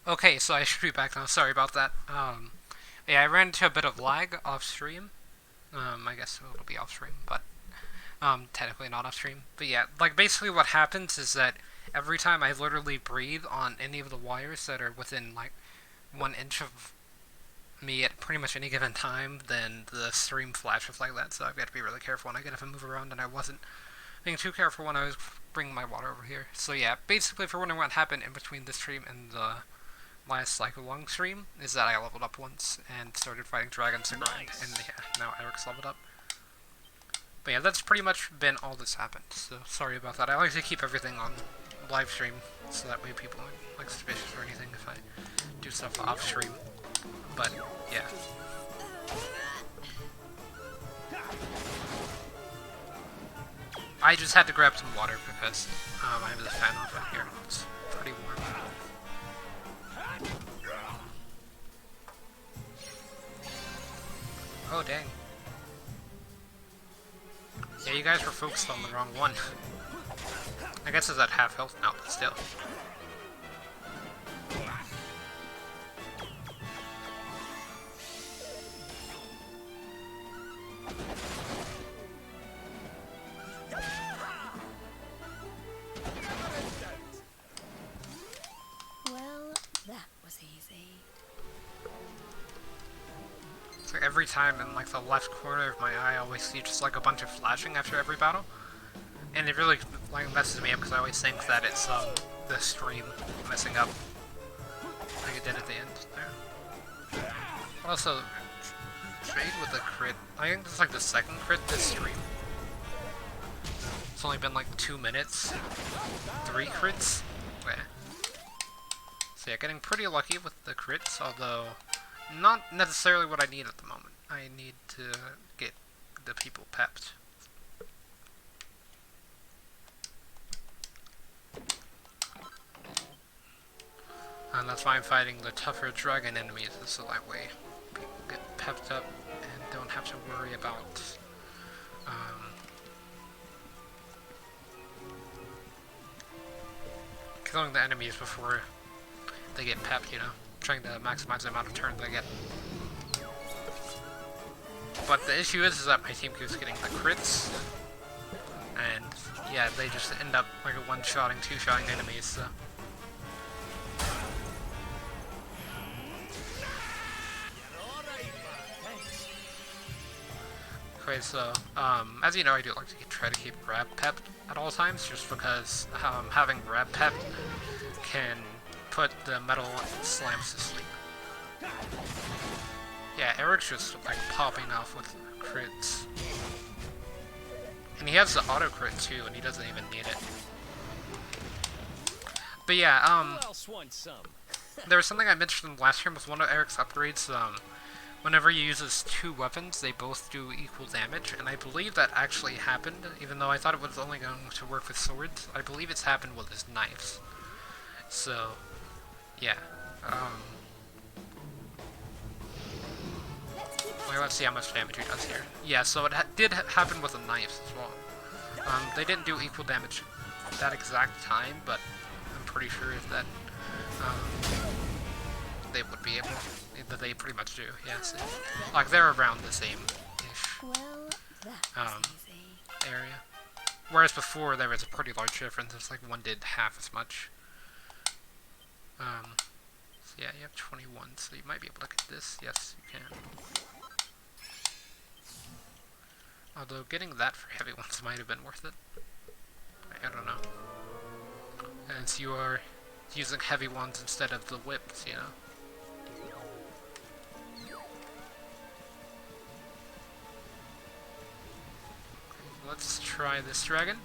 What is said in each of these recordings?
Okay, so I should be back now. Sorry about that. Yeah, I ran into a bit of lag off stream. I guess it'll be off stream, but technically not off stream. But yeah, like basically what happens is that every time I literally breathe on any of the wires that are within like 1 inch of me at pretty much any given time, then the stream flashes like that. So I've got to be really careful, and I got to move around, and I wasn't being too careful when I was bringing my water over here. So yeah, basically, if you're wondering what happened in between this stream and the last like long stream is that I leveled up once and started fighting dragons to grind, and yeah, now Eric's leveled up. But yeah, that's pretty much been all that's happened. So sorry about that. I like to keep everything on live stream so that way people aren't like suspicious or anything if I do stuff off stream. But yeah. I just had to grab some water because I have the fan off right here. It's pretty warm. Oh, dang. Yeah, you guys were focused on the wrong one. I guess it's at half health now, but still. Well, that was easy. So every time in like the left corner of my eye, I always see just like a bunch of flashing after every battle, and it really like messes me up because I always think that it's the stream messing up, like it did at the end there. Also, Jade with the crit. I think this is like the second crit this stream. It's only been like 2 minutes, 3 crits. Yeah. So yeah, getting pretty lucky with the crits, although not necessarily what I need at the moment. I need to get the people pepped. And that's why I'm fighting the tougher dragon enemies, so that way people get pepped up and don't have to worry about killing the enemies before they get pepped, you know? Trying to maximize the amount of turns I get. But the issue is that my team keeps getting the crits, and yeah, they just end up like a one-shotting, two-shotting enemies, so. Okay, so, as you know, I do like to try to keep grab pepped at all times, just because having grab pepped can put the metal slams to sleep. Yeah, Eric's just like popping off with crits. And he has the auto crit too, and he doesn't even need it. But yeah, there was something I mentioned in the last stream with one of Eric's upgrades. Whenever he uses 2 weapons, they both do equal damage, and I believe that actually happened, even though I thought it was only going to work with swords. I believe it's happened with his knives. So, yeah. Well, let's see how much damage he does here. Yeah, so it did happen with the knives as well. They didn't do equal damage at that exact time, but I'm pretty sure that they would be able. That they pretty much do. Yes, like they're around the same-ish area. Whereas before there was a pretty large difference. It's like one did half as much. So yeah, you have 21, so you might be able to get this. Yes, you can. Although getting that for heavy ones might have been worth it. I don't know. As you are using heavy ones instead of the whips, you know. Let's try this dragon.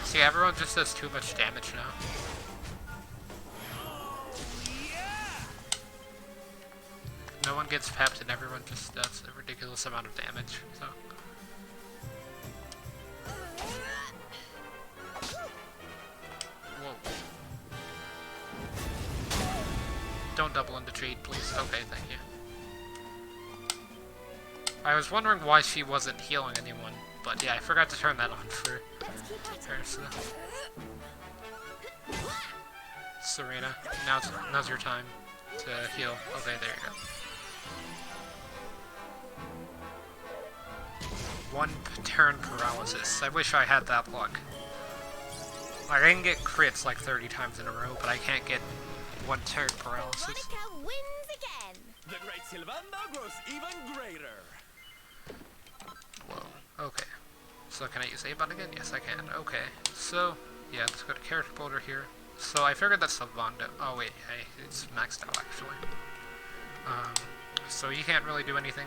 See, everyone just does too much damage now. No one gets pepped and everyone just does a ridiculous amount of damage, so. Whoa. Don't double into Jade, please. Okay, thank you. I was wondering why she wasn't healing anyone, but yeah, I forgot to turn that on for her, so. Serena, now's your time to heal. Okay, there you go. One turn paralysis. I wish I had that luck. Like, I can get crits like 30 times in a row, but I can't get one turn paralysis. Veronica wins again. The great Sylvando grows even greater. Whoa, okay. So can I use A-bot again? Yes, I can. Okay, so, yeah, let's go to character builder here. So I figured that's Sylvando. Oh wait, hey, it's maxed out actually. So he can't really do anything.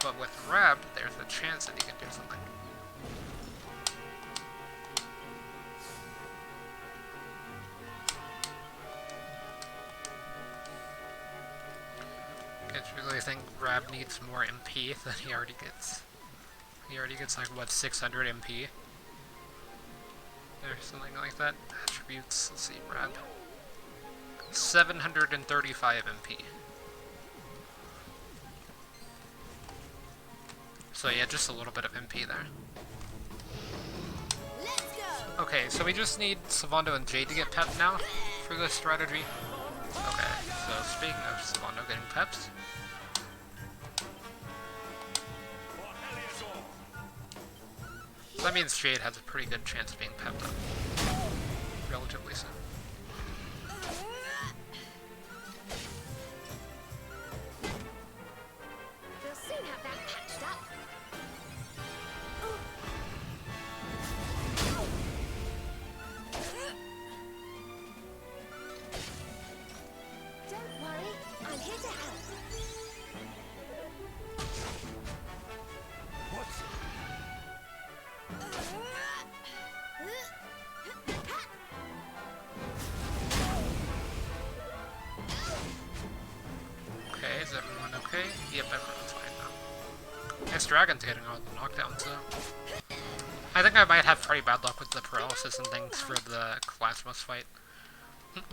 But with Rab, there's a chance that he can do something. I really think Rab needs more MP than he already gets. He already gets like, what, 600 MP? Or something like that. Attributes, let's see, Rab. 735 MP. So yeah, just a little bit of MP there. Let's go. Okay, so we just need Sylvando and Jade to get pepped now for this strategy. Okay, so speaking of Sylvando getting peps. So that means Jade has a pretty good chance of being pepped up relatively soon. We'll soon have that patched up. Don't worry, I'm here to help. What? Okay, is everyone okay? Yep, everyone's fine now. This dragon's getting all the knockdowns though. I think I might have pretty bad luck with the paralysis and things for the Kalasmos fight.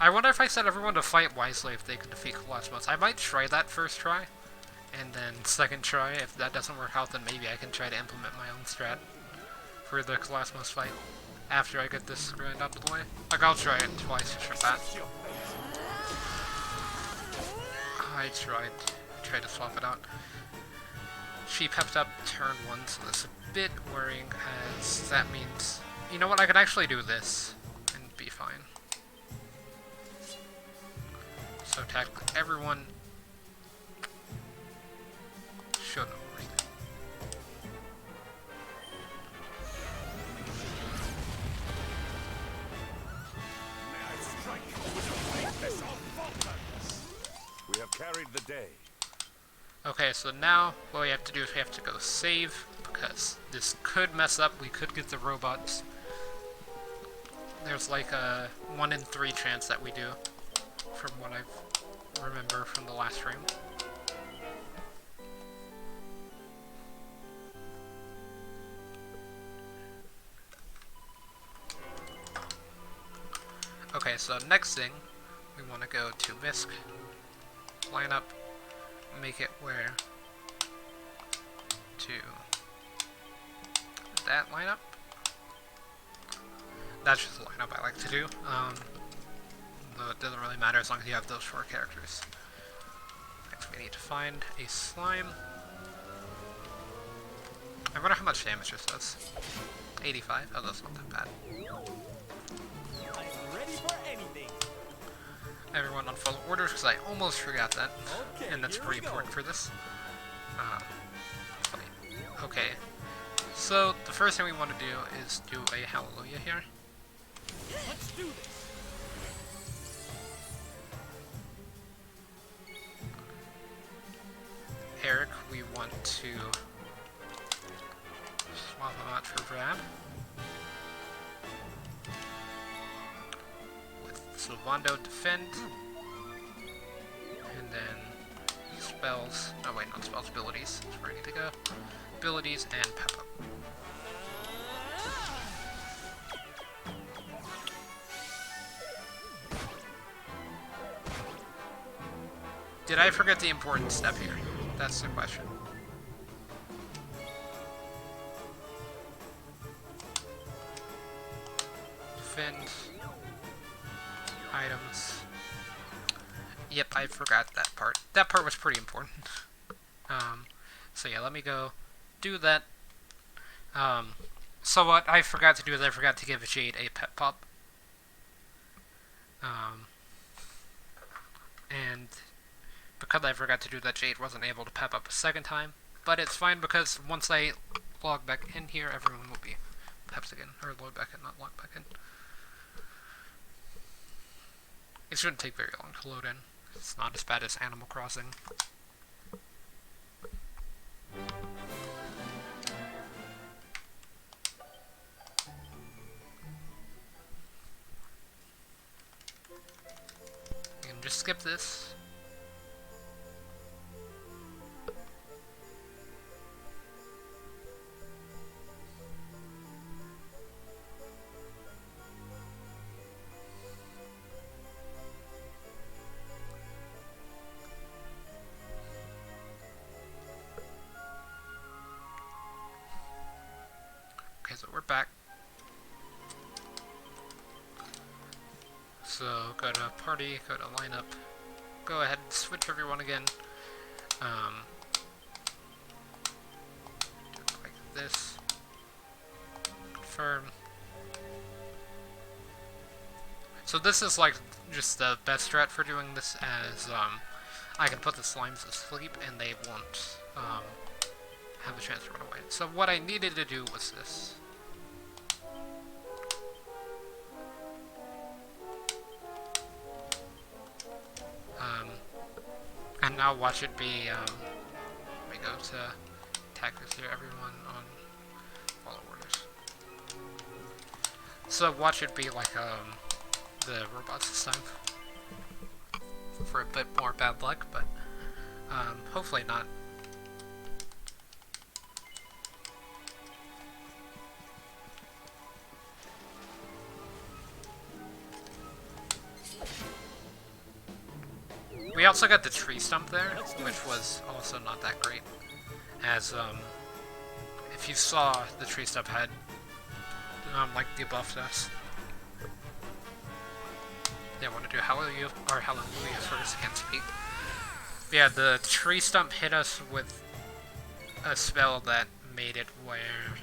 I wonder if I set everyone to fight wisely if they could defeat Kalasmos. I might try that first try, and then second try, if that doesn't work out, then maybe I can try to implement my own strat for the Kalasmos fight after I get this grind out of the way. Like, I'll try it twice for that. I tried to swap it out. She pepped up turn 1, so that's a bit worrying, as that means... You know what, I can actually do this, and be fine. So technically, everyone should know everything. May I strike with a weakness of Vulcans? We have carried the day. Okay, so now what we have to do is we have to go save, because this could mess up. We could get the robots. There's like a 1 in 3 chance that we do, from what I remember from the last stream. Okay, so next thing, we want to go to Visk, line up, make it where to that lineup. That's just the lineup I like to do. Though it doesn't really matter as long as you have those 4 characters. Next we need to find a slime. I wonder how much damage this does. 85? Oh, that's not that bad. I'm ready for anything. Everyone on follow orders, because I almost forgot that. Okay, And that's here pretty we go. important for this. Fight. Okay. So, the first thing we want to do is do a Hallelujah here. Let's do this. Eric, we want to swap him out for Vrab. With Sylvando defend. And then spells. Oh wait, not spells, abilities. That's where I need to go. Abilities and Peppa. Did I forget the important step here? That's the question. Defend. Items. Yep, I forgot that part. That part was pretty important. So yeah, let me go do that. So what I forgot to do is I forgot to give Jade a pet pop. And because I forgot to do that, Jade wasn't able to pep up a second time. But it's fine because once I log back in here, everyone will be pepped again. Or log back in, not log back in. It shouldn't take very long to load in. It's not as bad as Animal Crossing. You can just skip this. Okay, so we're back. So go to party, go to lineup, go ahead and switch everyone again. Do it like this. Confirm. So this is like just the best strat for doing this, as I can put the slimes to sleep and they won't have a chance to run away. So what I needed to do was this. And now watch it be, let me go to tactics here, everyone on follow orders. So watch it be like, the robots this time. For a bit more bad luck, but, hopefully not. We also got the tree stump there, which was also not that great. As, if you saw, the tree stump had, like, debuffed us. Yeah, I want to do Hallelujah, or Hallelujah first, I can't speak. Yeah, the tree stump hit us with a spell that made it where,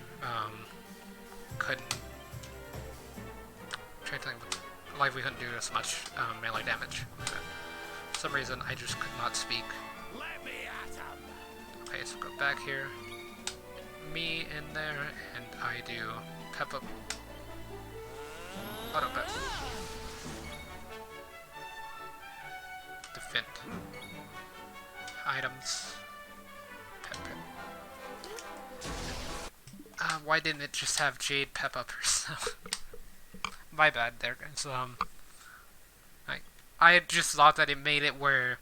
couldn't, I'm trying to think, like, we couldn't do as much, melee damage. For some reason, I just could not speak. Let me at 'em. Okay, so go back here. Me in there, and I do pep up. Auto pep. Defend. Items. Pep pep. Why didn't it just have Jade pep up herself? My bad there, guys. I just thought that it made it where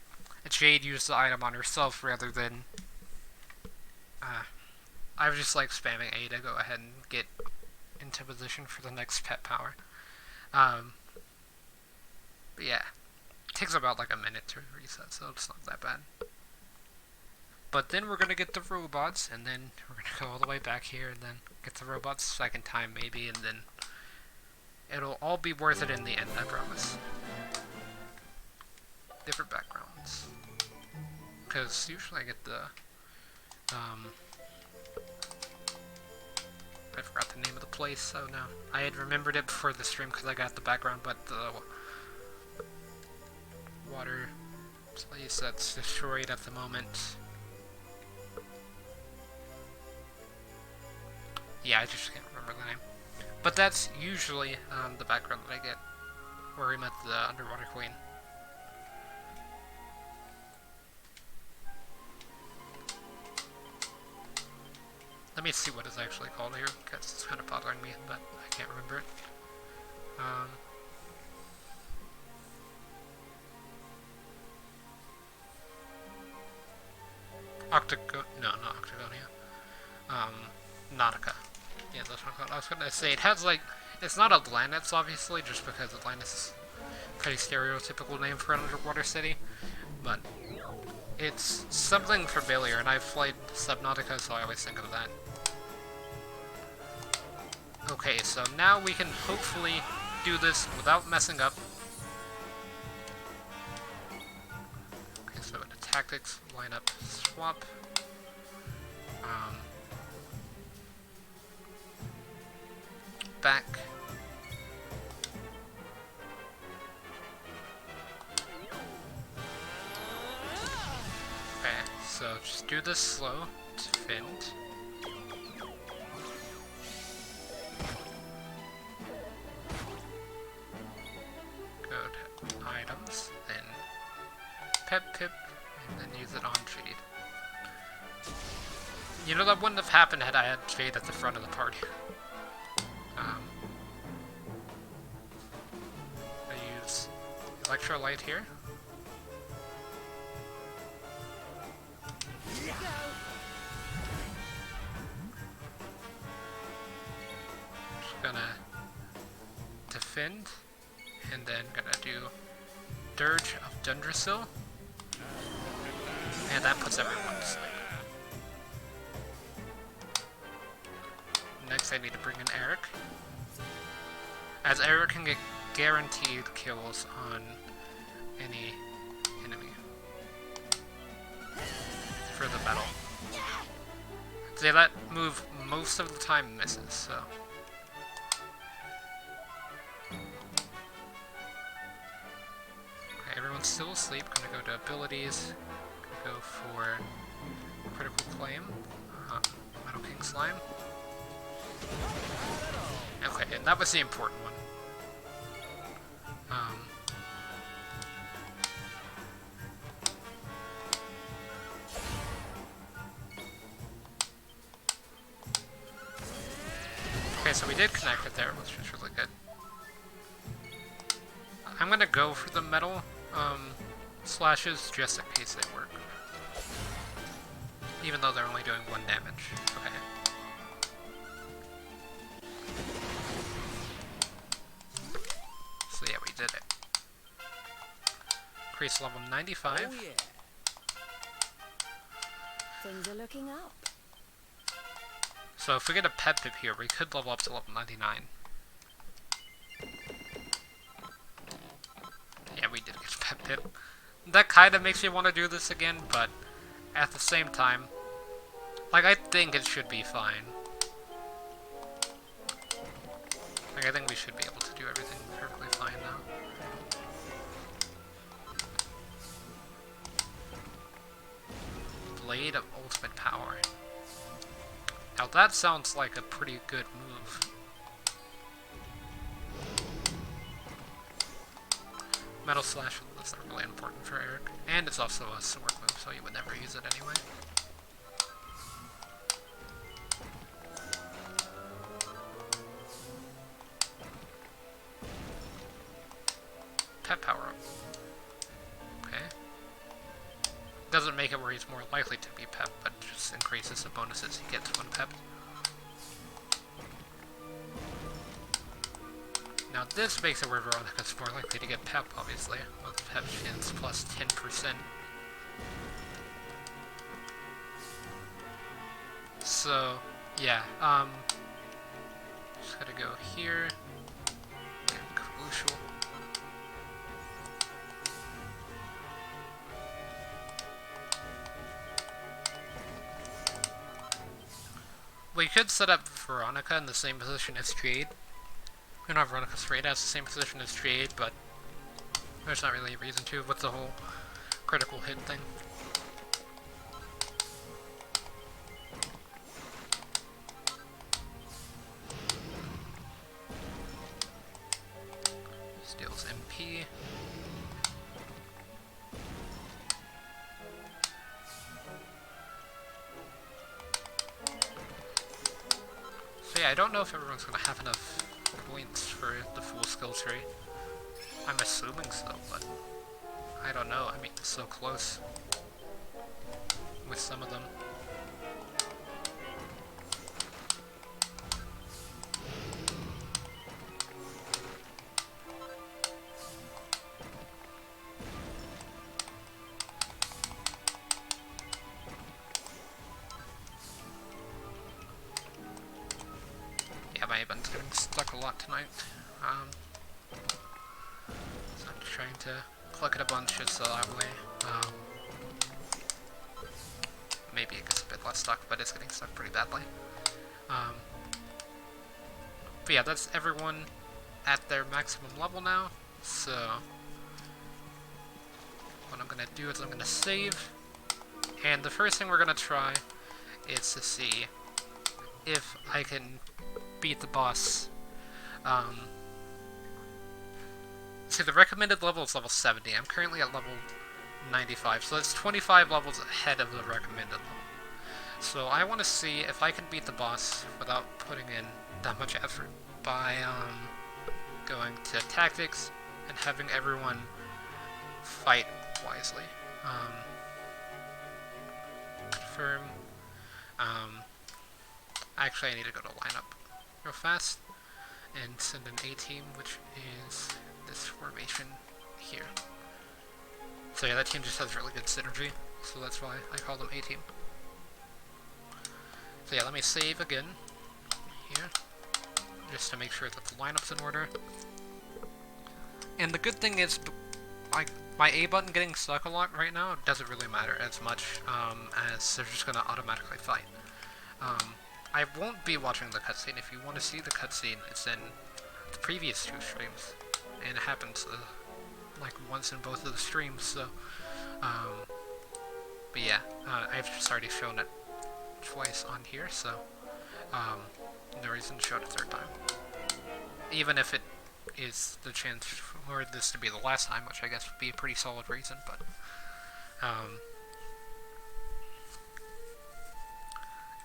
Jade used the item on herself rather than... I was just like spamming A to go ahead and get into position for the next pet power. But yeah, it takes about like a minute to reset, so it's not that bad. But then we're gonna get the robots, and then we're gonna go all the way back here, and then get the robots second time maybe, and then it'll all be worth it in the end, I promise. Different backgrounds. Because usually I get the, I forgot the name of the place, oh no. I had remembered it before the stream because I got the background, but the water place that's destroyed at the moment. Yeah, I just can't remember the name. But that's usually, the background that I get, where we met the Underwater Queen. Let me see what it's actually called here, because it's kind of bothering me, but I can't remember it. No, not Octagonia. Nautica. Yeah, that's what I'm called. I was gonna say, it has like, it's not Atlantis, obviously, just because Atlantis is a pretty stereotypical name for an underwater city. but it's something familiar, and I've played Subnautica, so I always think of that. Okay, so now we can hopefully do this without messing up. Okay, so into tactics, line up, swap. Back. Okay, so just do this slow, defend. Go to items, then pip, and then use it on Jade. You know, that wouldn't have happened had I had Jade at the front of the party. I use Electrolyte here. Just gonna defend, and then gonna do Dirge of Dundrasil, and that puts everyone to sleep. Next I need to bring in Eric, as Eric can get guaranteed kills on any enemy for the battle. They that move most of the time misses, so. Okay, everyone's still asleep. Gonna go to abilities. Gonna go for critical claim. Metal King Slime. Okay, and that was the important one. Okay, so we did connect it there, which was really good. I'm gonna go for the metal slashes just in case they work. Even though they're only doing 1 damage. Okay. So yeah, we did it. Increase level 95. Oh, yeah. Things are looking up. So if we get a pep tip here, we could level up to level 99. Yeah, we did get a pep tip. That kind of makes me want to do this again, but at the same time, like, I think it should be fine. Like, I think we should be able to do everything perfectly fine now. Blade of Ultimate Power. Now that sounds like a pretty good move. Metal Slash, that's not really important for Eric. And it's also a sword move, so you would never use it anyway. Pep power up. Okay. Doesn't make it where he's more likely to be pep, but just increases the bonuses he gets when pep. Now this makes it where Veronica's more likely to get pep, obviously, with pep shins plus 10%. So, yeah, just gotta go here, and crucial. We could set up Veronica in the same position as Jade. We don't have Veronica straight as the same position as Jade, but there's not really a reason to with the whole critical hit thing. Steals MP. So yeah, I don't know if everyone's gonna have enough points for the full skill tree. I'm assuming so, but I don't know. I mean, it's so close with some of them. button's getting stuck a lot tonight. So I'm trying to click it a bunch just so that way, maybe it gets a bit less stuck, but it's getting stuck pretty badly. But yeah, that's everyone at their maximum level now, so what I'm gonna do is I'm gonna save, and the first thing we're gonna try is to see if I can beat the boss. See, the recommended level is level 70. I'm currently at level 95, so that's 25 levels ahead of the recommended level. So I want to see if I can beat the boss without putting in that much effort by going to tactics and having everyone fight wisely. Confirm. Actually, I need to go to lineup real fast and send an A-team, which is this formation here. So yeah, that team just has really good synergy, so that's why I call them A-team. So yeah, let me save again here, just to make sure that the lineup's in order. And the good thing is, like, my A button getting stuck a lot right now doesn't really matter as much, as they're just gonna automatically fight. I won't be watching the cutscene. If you want to see the cutscene, it's in the previous 2 streams, and it happens like once in both of the streams. So, but yeah, I've just already shown it twice on here, so no reason to show it a 3rd time. Even if it is the chance for this to be the last time, which I guess would be a pretty solid reason, but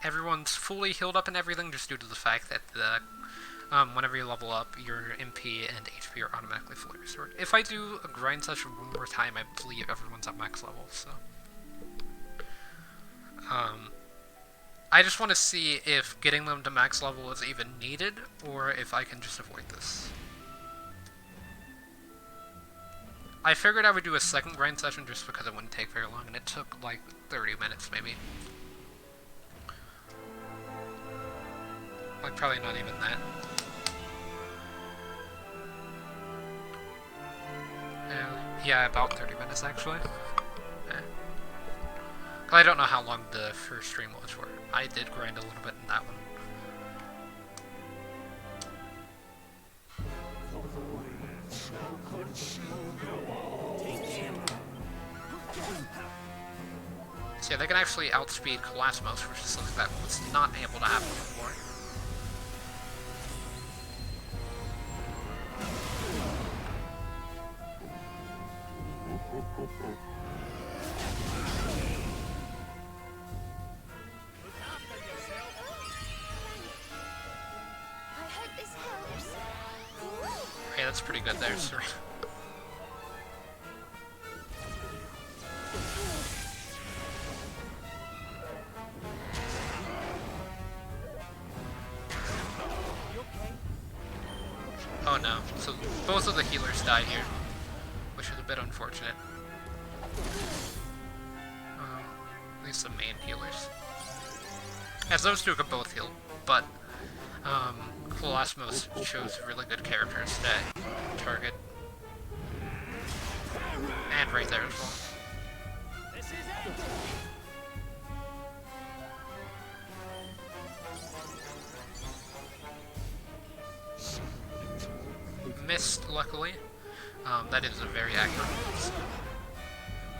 everyone's fully healed up and everything, just due to the fact that the whenever you level up, your MP and HP are automatically fully restored. If I do a grind session one more time, I believe everyone's at max level, so I just want to see if getting them to max level is even needed, or if I can just avoid this. I figured I would do a 2nd grind session just because it wouldn't take very long, and it took like 30 minutes maybe. Like, probably not even that. Yeah, about 30 minutes actually. I don't know how long the first stream was for. I did grind a little bit in that one. So yeah, they can actually outspeed Kolasmos, which is something that was not able to happen before. I hope this helps. Okay, that's pretty good there, sir. Oh no, so both of the healers die here, which is a bit unfortunate. At least the main healers. As those 2 can both heal, but Kolasmos chose really good characters to target. And right there as well. This is it. Missed, luckily. That is a very accurate move.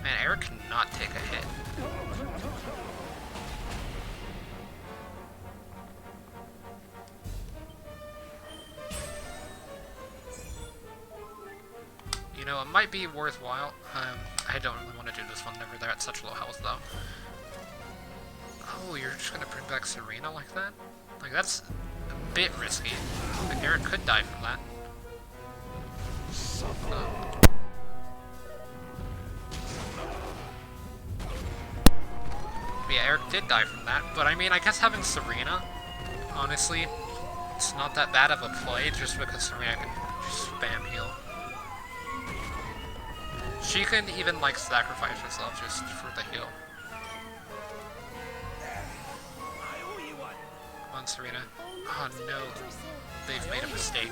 Man, Eric cannot take a hit. You know, it might be worthwhile. I don't really want to do this one whenever they're at such low health, though. Oh, you're just gonna bring back Serena like that? Like, that's a bit risky. Like, Eric could die from that. But yeah, Eric did die from that, but I mean, I guess having Serena, honestly, it's not that bad of a play, just because Serena can just spam heal. She can even, like, sacrifice herself just for the heal. on, Serena. Oh no, they've made a mistake.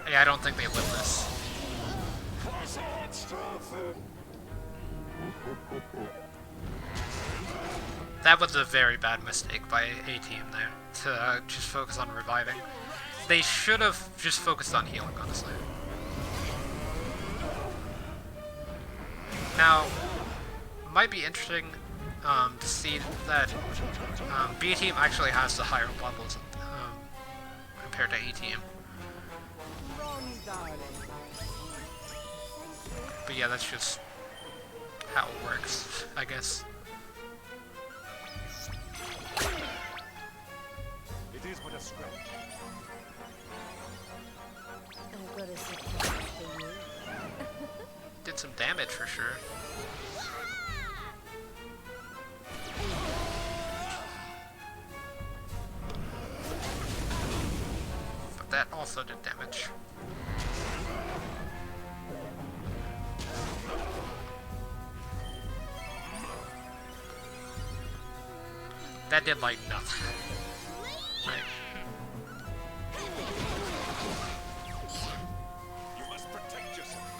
Yeah, I don't think they live this. That was a very bad mistake by A-Team there, to just focus on reviving. They should have just focused on healing, honestly. Now, might be interesting to see that B-Team actually has the higher levels compared to A-Team. But yeah, that's just how it works, I guess. It is but a scratch. I've got a surprise for you. Did some damage for sure. But that also did damage. That did like nothing. Right. You must protect yourself.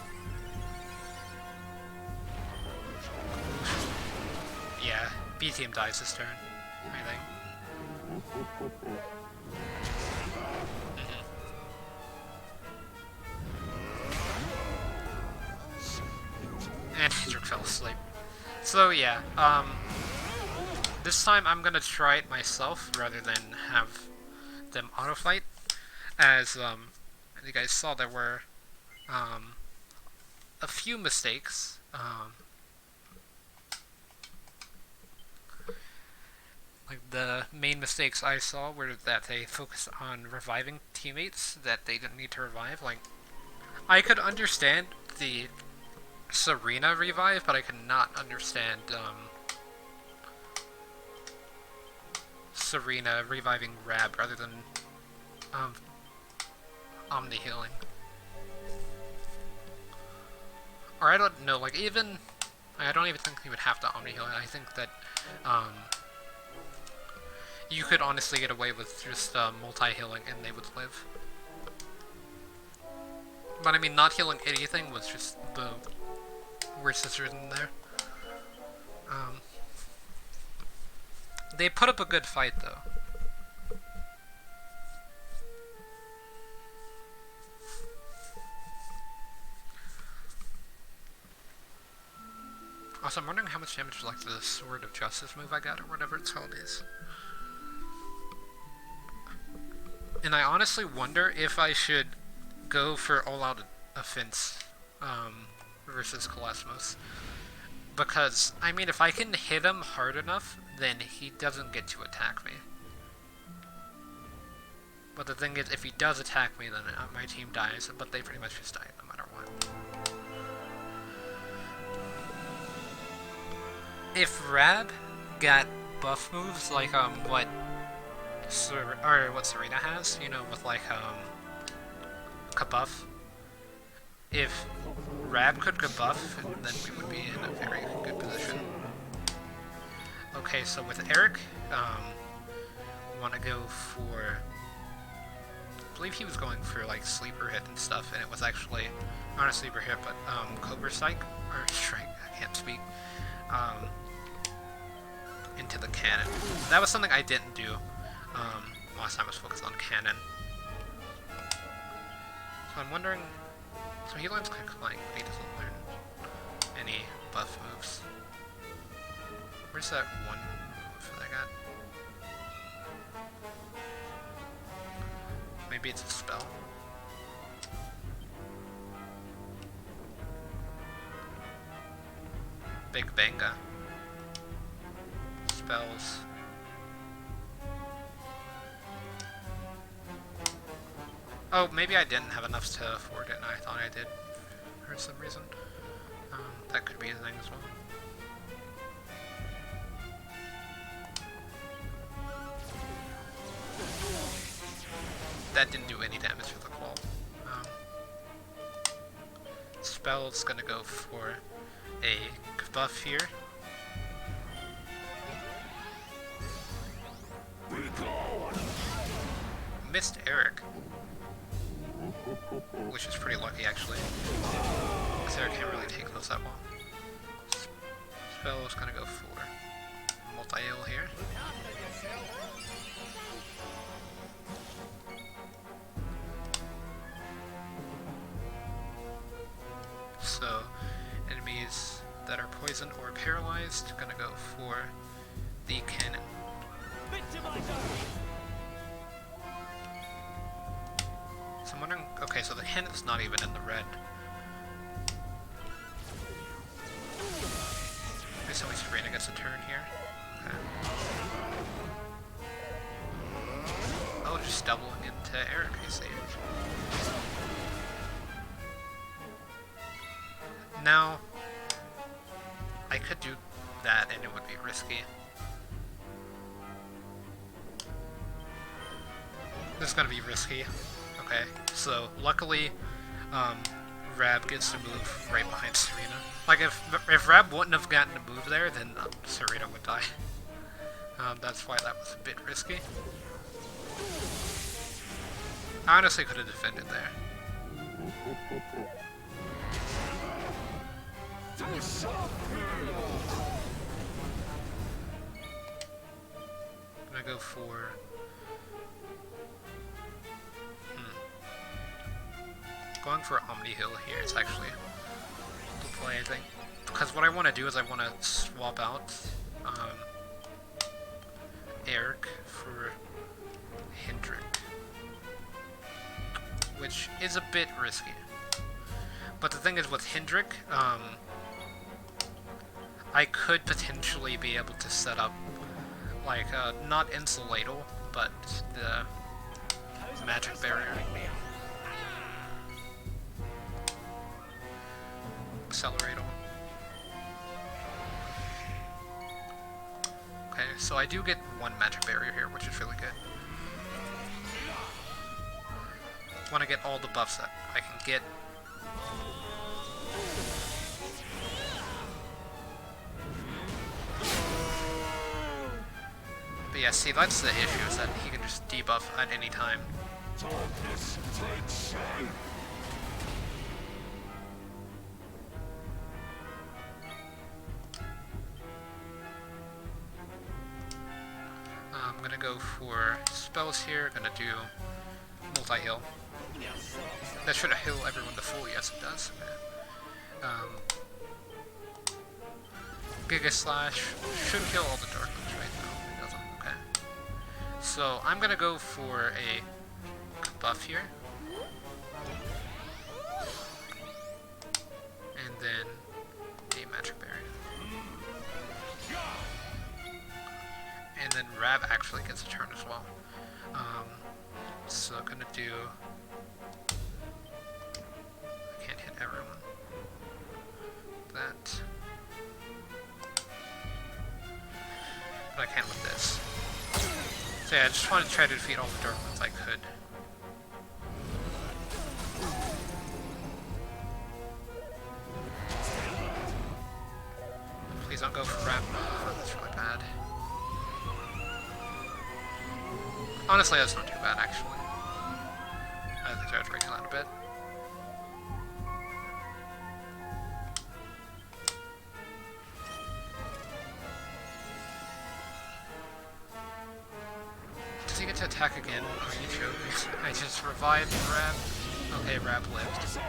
Yeah, B team dies this turn, I think. And Hendrik fell asleep. So yeah, this time I'm gonna try it myself rather than have them auto-fight. As you guys saw, there were a few mistakes. Like the main mistakes I saw were that they focused on reviving teammates that they didn't need to revive. Like, I could understand the Serena revive, but I could not understand Serena reviving Rab rather than Omni healing. Or I don't know, like even I don't even think you would have to Omni heal. I think that you could honestly get away with just multi-healing and they would live. But I mean, not healing anything was just the worst decision there. They put up a good fight though. Also, I'm wondering how much damage like the Sword of Justice move I got, or whatever it's called is. And I honestly wonder if I should go for all-out offense versus Colosmos. Because, I mean, if I can hit him hard enough, then he doesn't get to attack me. But the thing is, if he does attack me, then my team dies, but they pretty much just die no matter what. If Rab got buff moves like what Serena has, you know, with like Kabuff. If Rab could Kabuff, then we would be in a very good position. Okay, so with Eric, we want to go for, I believe he was going for like sleeper hit and stuff, and it was actually not a sleeper hit, but Cobra Strike or Strike. I can't speak. Into the cannon. That was something I didn't do. Last time I was focused on cannon. So I'm wondering. So he learns Quick Flying, but he doesn't learn any buff moves. Where's that one move that I got? Maybe it's a spell. Big Banga. Spells. Oh, maybe I didn't have enough to afford it, and I thought I did for some reason. That could be a thing as well. That didn't do any damage to the claw. Spell's gonna go for a buff here. missed Eric. Which is pretty lucky, actually. Because Eric can't really take those that well. Spell's gonna go for multi-heal here. So, enemies that are poisoned or paralyzed, gonna go for the cannon. So I'm wondering, okay, so the cannon's not even in the red. Okay, so Serena gets a turn here. Okay. Oh, just doubling into Eric, I see. Now, I could do that and it would be risky. This is gonna be risky. Okay, so luckily, Rab gets to move right behind Serena. Like, if Rab wouldn't have gotten to move there, then Serena would die. That's why that was a bit risky. I honestly could have defended there. I'm gonna go for... Going for Omni Hill here is actually the play, I think. Because what I want to do is I want to swap out Eric for Hendrik. Which is a bit risky. But the thing is with Hendrik, I could potentially be able to set up, like, not Insulatal, but the Magic Barrier. Accelerate on. Okay, so I do get one magic barrier here, which is really good. Want to get all the buffs that I can get. But yeah, see, that's the issue, is that he can just debuff at any time. I'm gonna go for spells here, gonna do multi-heal. That should have healed everyone to full, yes it does. Giga Slash should kill all the Dark Ones, right? No, it doesn't, okay. So I'm gonna go for a buff here. And then a Magic Barrier. And then Rab actually gets a turn as well. So I'm gonna do... I can't hit everyone. That. But I can with this. So yeah, I just want to try to defeat all the Dark Ones I could. Please don't go for Rab. Oh, that's really bad. Honestly, that's not too bad, actually. I think I was breaking that a bit. Does he get to attack again? Are you joking? I just revived Rab. Okay, Rab lived.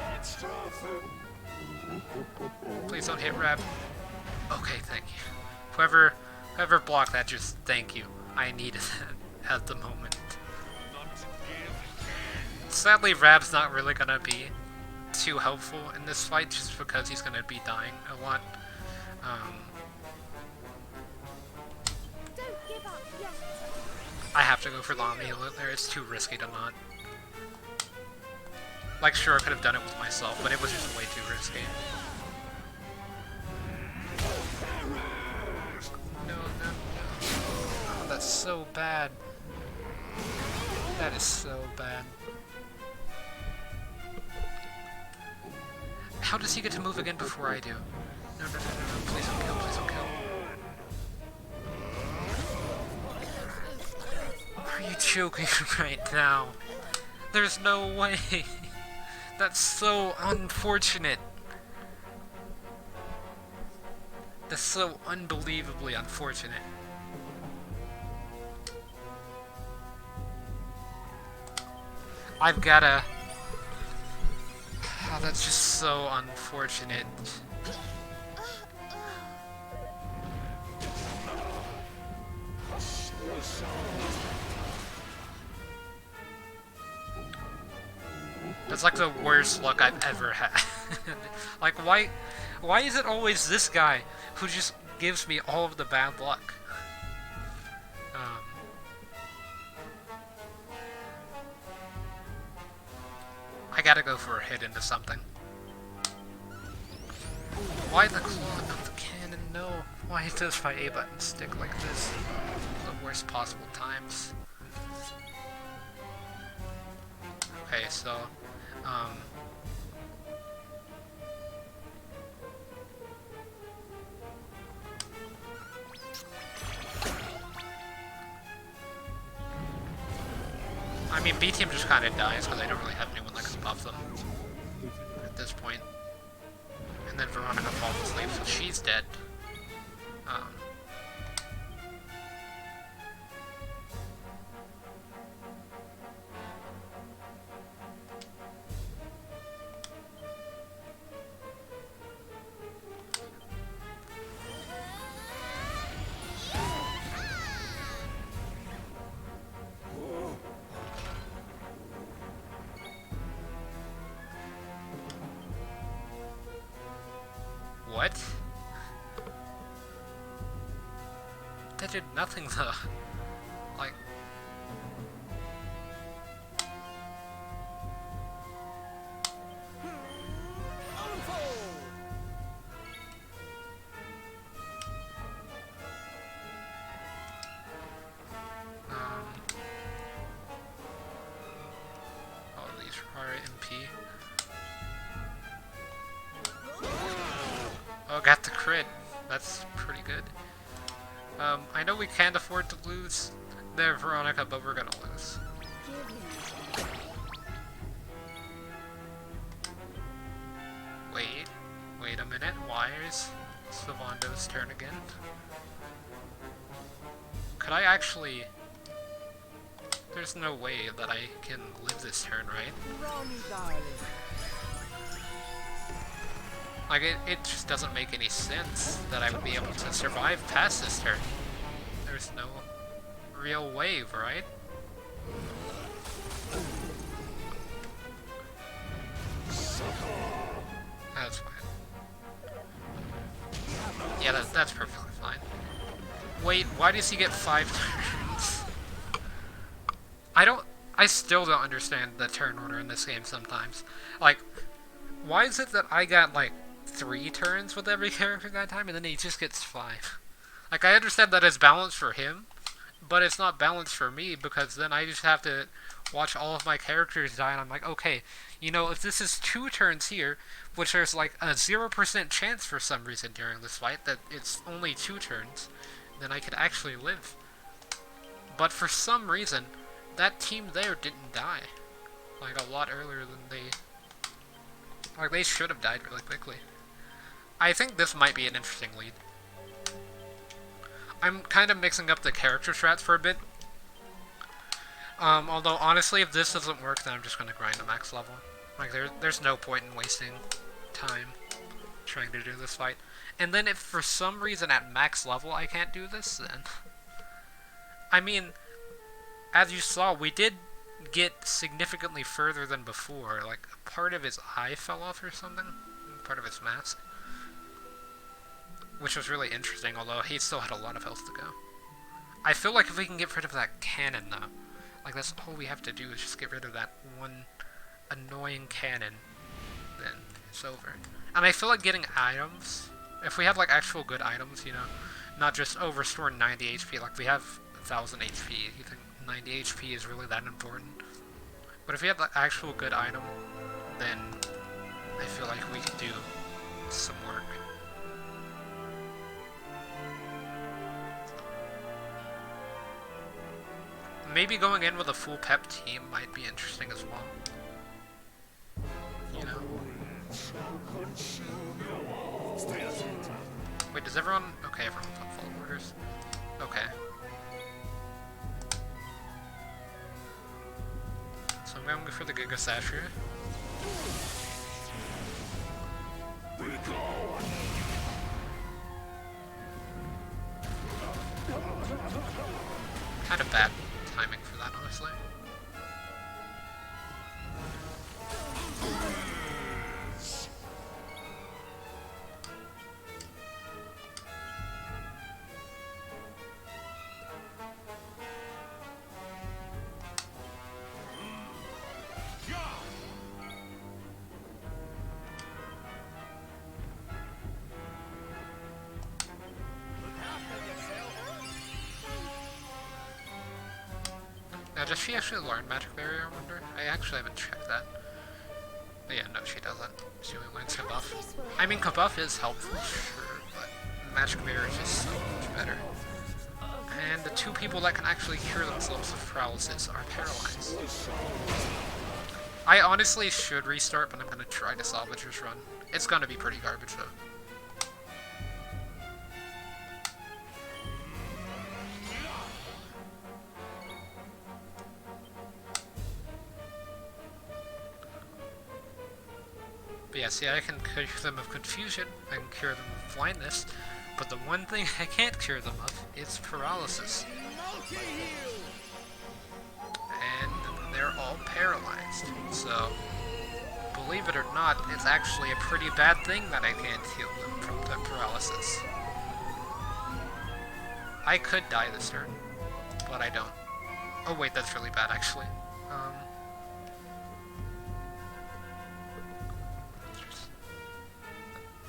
Please don't hit Rab. Okay, thank you. Whoever blocked that, just thank you. I needed that at the moment. Sadly, Rab's not really gonna be too helpful in this fight, just because he's gonna be dying a lot. Don't give up yet. I have to go for the Omni Heal there. It's too risky to not. Like, sure, I could have done it with myself, but it was just way too risky. No. Oh, that's so bad. That is so bad. How does he get to move again before I do? No. Please don't kill, please don't kill. Are you joking right now? There's no way. That's so unfortunate. That's so unbelievably unfortunate. I've gotta... Oh, that's just so unfortunate. That's like the worst luck I've ever had. Like, why is it always this guy who just gives me all of the bad luck? I gotta go for a hit into something. Why the clock of the cannon? No. Why does my A button stick like this? The worst possible times. Okay, so, I mean, B team just kind of dies because they don't really have anyone that can buff them at this point. And then Veronica falls asleep, so she's dead. What? That did nothing though. Like... Oh, these require MP. Oh, got the crit. That's pretty good. I know we can't afford to lose there, Veronica, but we're gonna lose. Wait a minute. Why is Sylvando's turn again? Could I actually... There's no way that I can live this turn, right? Like, it just doesn't make any sense that I would be able to survive past this turn. There's no real wave, right? That's fine. Yeah, that's perfectly fine. Wait, why does he get 5 turns? I still don't understand the turn order in this game sometimes. Like, why is it that I got, like, 3 turns with every character that time, and then he just gets 5? Like, I understand that it's balanced for him, but it's not balanced for me, because then I just have to watch all of my characters die, and I'm like, okay, you know, if this is 2 turns here, which there's like a 0% chance for some reason during this fight that it's only 2 turns, then I could actually live. But for some reason, that team there didn't die. Like, a lot earlier than they... Like, they should have died really quickly. I think this might be an interesting lead. I'm kind of mixing up the character strats for a bit. Although, honestly, if this doesn't work, then I'm just going to grind to max level. Like, there's no point in wasting time trying to do this fight. And then if for some reason at max level I can't do this, then... I mean, as you saw, we did get significantly further than before. Like, part of his eye fell off or something. Part of his mask. Which was really interesting, although he still had a lot of health to go. I feel like if we can get rid of that cannon, though, like, that's all we have to do is just get rid of that one annoying cannon, then it's over. And I feel like getting items, if we have, like, actual good items, you know, not just, oh, restore 90 HP, like, we have 1000 HP, you think 90 HP is really that important? But if we have, like, actual good item, then I feel like we can do some work. maybe going in with a full pep team might be interesting as well. You know? Wait, does everyone... Okay, everyone's on full orders. Okay. So I'm going to go for the Giga Sash here. Kind of bad timing for that, honestly. Now, does she actually learn Magic Barrier, I wonder? I actually haven't checked that. But yeah, no, she doesn't. She only learns Kabuff. I mean, Kabuff is helpful, sure, but Magic Barrier is just so much better. And the two people that can actually cure themselves of paralysis are paralyzed. I honestly should restart, but I'm gonna try to salvage this run. It's gonna be pretty garbage, though. But yeah, see, I can cure them of confusion, I can cure them of blindness, but the one thing I can't cure them of is paralysis. And they're all paralyzed, so believe it or not, it's actually a pretty bad thing that I can't heal them from the paralysis. I could die this turn, but I don't. Oh wait, that's really bad actually.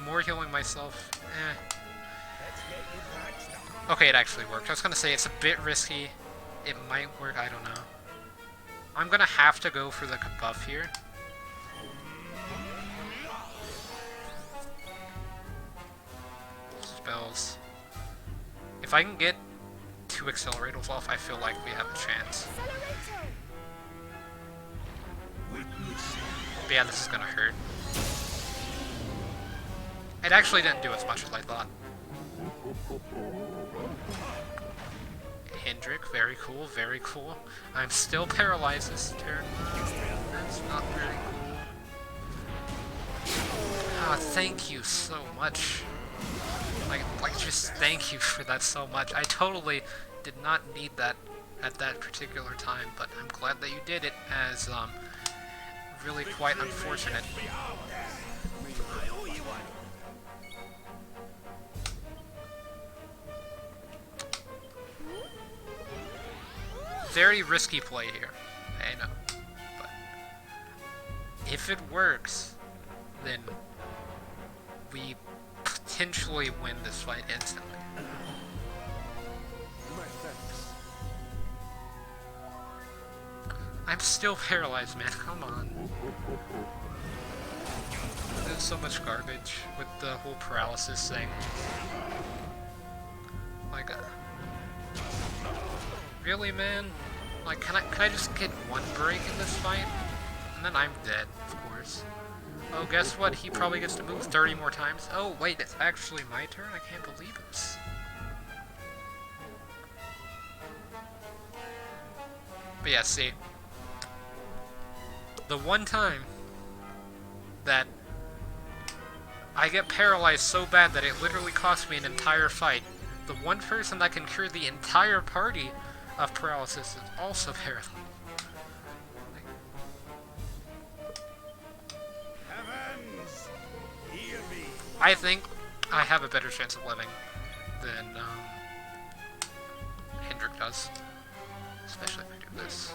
More healing myself, Okay, it actually worked. I was gonna say it's a bit risky. It might work, I don't know. I'm gonna have to go for the buff here. Spells. If I can get 2 accelerators off, I feel like we have a chance. But yeah, this is gonna hurt. It actually didn't do as much as I thought. Hendrik, very cool, very cool. I'm still paralyzed this turn. That's not very cool. Ah, thank you so much. Like, just thank you for that so much. I totally did not need that at that particular time, but I'm glad that you did it, as, really quite unfortunate. Very risky play here, I know, but if it works, then we potentially win this fight instantly. I'm still paralyzed, man, come on. There's so much garbage with the whole paralysis thing. Like, really, man? Like, can I just get one break in this fight? And then I'm dead, of course. Oh, guess what? He probably gets to move 30 more times. Oh, wait, it's actually my turn? I can't believe this. But yeah, see. The one time that I get paralyzed so bad that it literally cost me an entire fight, the one person that can cure the entire party of paralysis is also paralyzed. Heavens, hear me. I think I have a better chance of living than Hendrik does, especially if I do this.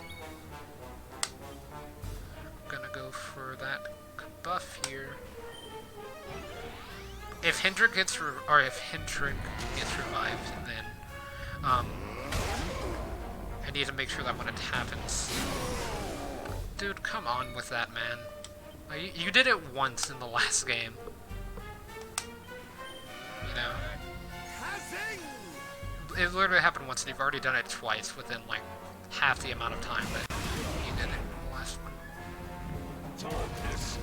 I'm gonna go for that buff here. If Hendrik gets gets revived, then I need to make sure that when it happens. Dude, come on with that, man. You did it once in the last game. You know? It literally happened once, and you've already done it twice within, like, half the amount of time that he did in the last one.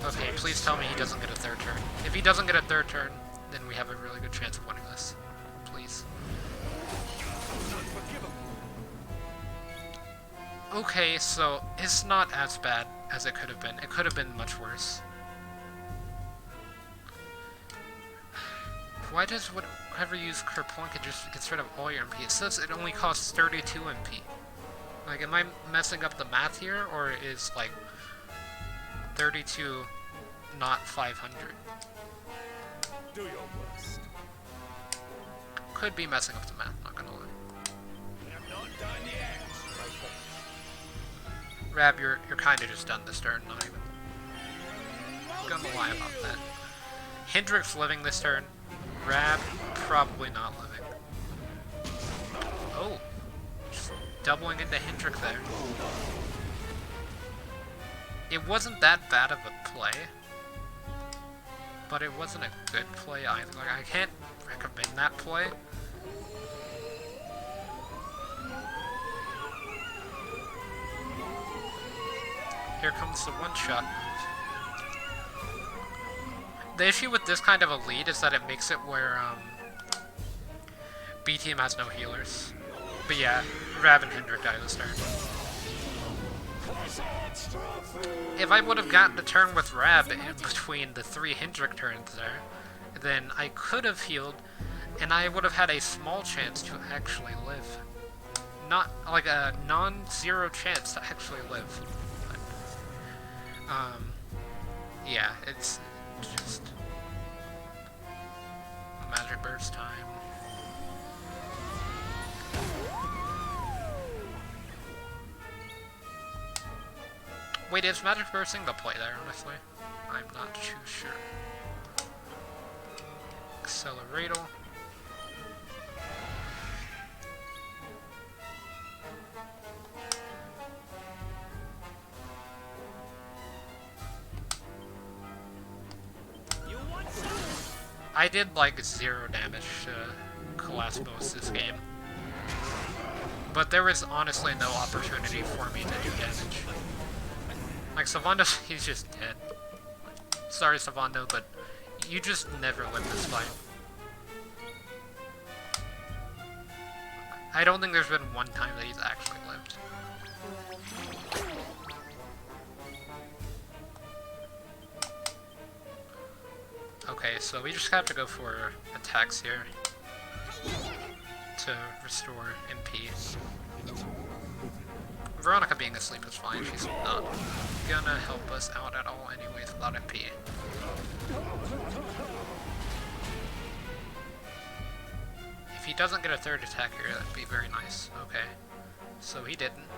Okay, please tell me he doesn't get a third turn. If he doesn't get a third turn, then we have a really good chance of winning this. Please. Okay, so it's not as bad as it could have been. It could have been much worse. Why does whoever use Kerplunk just gets rid of all your MP? It says it only costs 32 MP. Like, am I messing up the math here, or is, like, 32 not 500? Do your worst. Could be messing up the math, not gonna lie. I'm not done yet. Rab, you're kinda just done this turn, not even gonna lie about that. Hendrick's living this turn. Rab, probably not living. Oh, just doubling into Hendrick there. It wasn't that bad of a play, but it wasn't a good play either. Like, I can't recommend that play. Here comes the one-shot move. The issue with this kind of a lead is that it makes it where, B team has no healers. But yeah, Rab and Hendrick die this turn. If I would have gotten a turn with Rab in between the 3 Hendrick turns there, then I could have healed, and I would have had a small chance to actually live. Not, like a non-zero chance to actually live. But, yeah, it's just magic burst time. Wait, is magic bursting the play there, honestly? I'm not too sure. Accelerator. I did like 0 damage to Calasmos this game. But there was honestly no opportunity for me to do damage. Like, Savando, he's just dead. Sorry, Savando, but you just never win this fight. I don't think there's been one time that he's actually lived. Okay, so we just have to go for attacks here to restore MP. Veronica being asleep is fine, she's not gonna help us out at all anyways without MP. If he doesn't get a third attack here, that'd be very nice. Okay, so he didn't.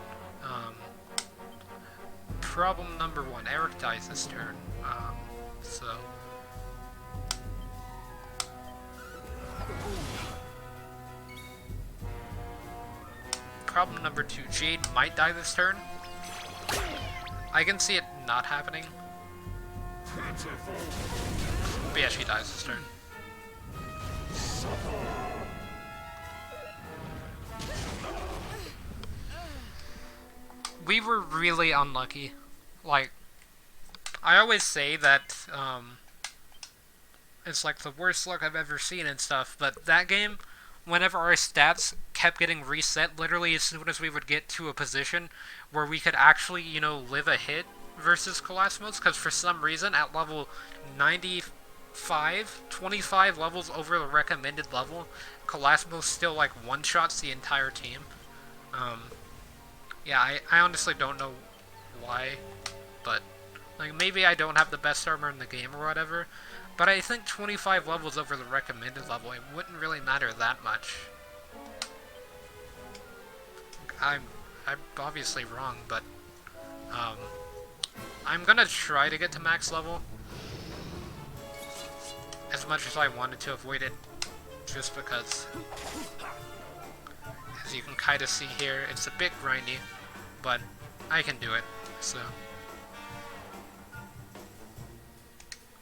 Problem number 1, Eric dies this turn, so... Problem number 2, Jade might die this turn. I can see it not happening. But yeah, she dies this turn. We were really unlucky. Like, I always say that, it's like the worst luck I've ever seen and stuff, but that game, whenever our stats kept getting reset literally as soon as we would get to a position where we could actually, you know, live a hit versus Calasmos, because for some reason at level 95, 25 levels over the recommended level, Calasmos still like one-shots the entire team. Yeah, I honestly don't know why, but like maybe I don't have the best armor in the game or whatever, but I think 25 levels over the recommended level, it wouldn't really matter that much. I'm obviously wrong, but I'm gonna try to get to max level as much as I wanted to avoid it, just because, as you can kind of see here, it's a bit grindy, but I can do it, so.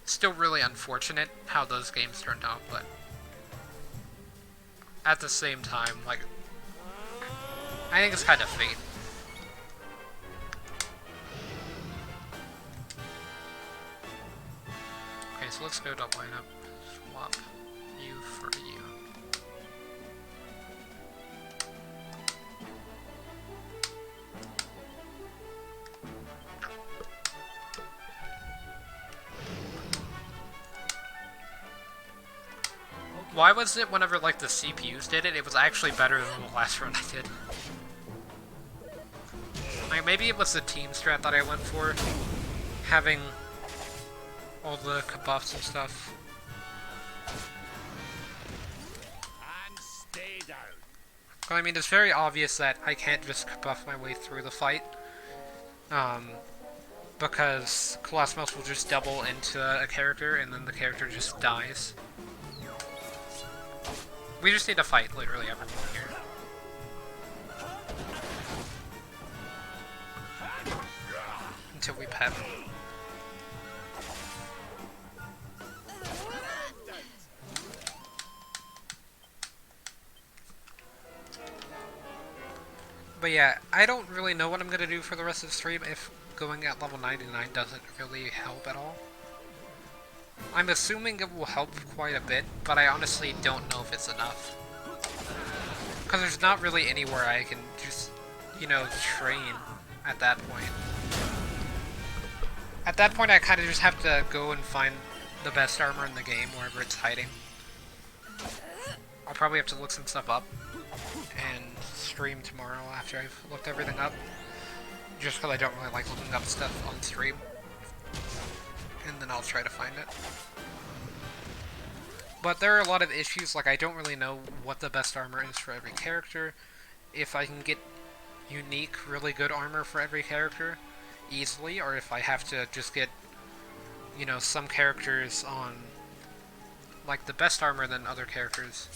Still really unfortunate how those games turned out, but at the same time, like, I think it's kind of fate. so let's go to lineup. Swap you for you. Why was it whenever like the CPUs did it, it was actually better than the last run I did? Like maybe it was the team strat that I went for, having all the buffs and stuff. And stay down. But I mean, it's very obvious that I can't just buff my way through the fight. Because Colosmos will just double into a character and then the character just dies. We just need to fight literally everything here. Until we pet. But yeah, I don't really know what I'm gonna do for the rest of the stream if going at level 99 doesn't really help at all. I'm assuming it will help quite a bit, but I honestly don't know if it's enough. Because there's not really anywhere I can just, you know, train at that point. At that point I kind of just have to go and find the best armor in the game, wherever it's hiding. I'll probably have to look some stuff up and stream tomorrow after I've looked everything up. Just because I don't really like looking up stuff on stream. And then I'll try to find it. But there are a lot of issues, like I don't really know what the best armor is for every character. If I can get unique, really good armor for every character easily, or if I have to just get, you know, some characters on like the best armor than other characters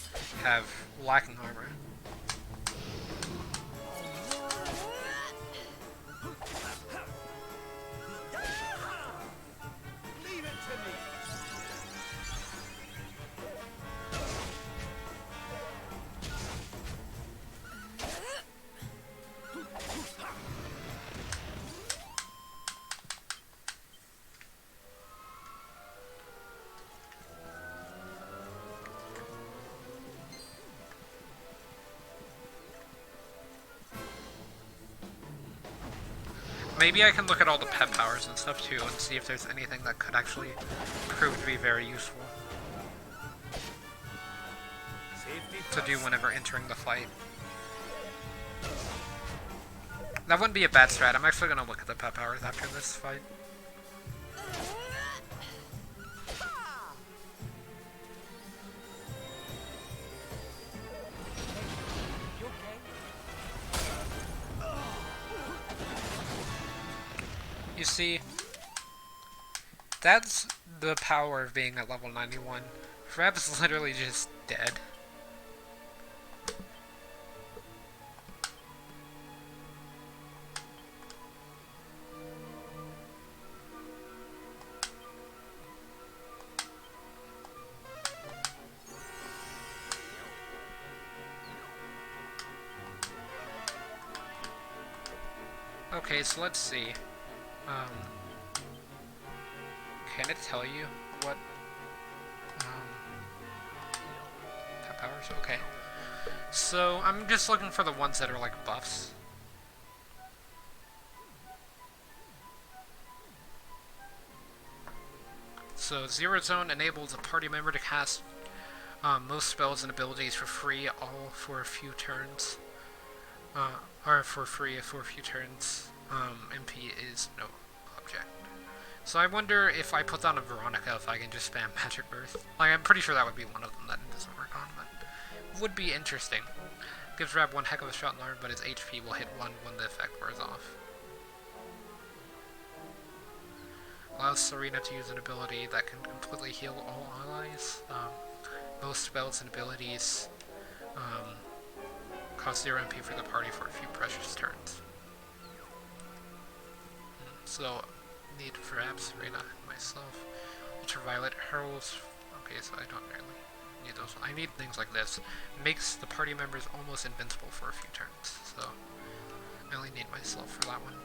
have lacking armor. Maybe I can look at all the pet powers and stuff too and see if there's anything that could actually prove to be very useful to do whenever entering the fight. That wouldn't be a bad strat. I'm actually going to look at the pet powers after this fight. You see, that's the power of being at level 91. Reb's literally just dead. Okay, so let's see. Can it tell you what pet powers? Okay. So I'm just looking for the ones that are like buffs. So Zero Zone enables a party member to cast most spells and abilities for free, all for a few turns. Or for free for a few turns. MP is no object. So I wonder if I put down a Veronica, if I can just spam Magic Birth. Like, I'm pretty sure that would be one of them that it doesn't work on, but would be interesting. Gives Rab one heck of a shot in the arm, but his HP will hit 1 when the effect wears off. Allows Serena to use an ability that can completely heal all allies. Most spells and abilities cost 0 MP for the party for a few precious turns. So, need for Abs, Serena, and myself. Ultraviolet hurls. Okay, so I don't really need those. I need things like this. Makes the party members almost invincible for a few turns. So, I only need myself for that one.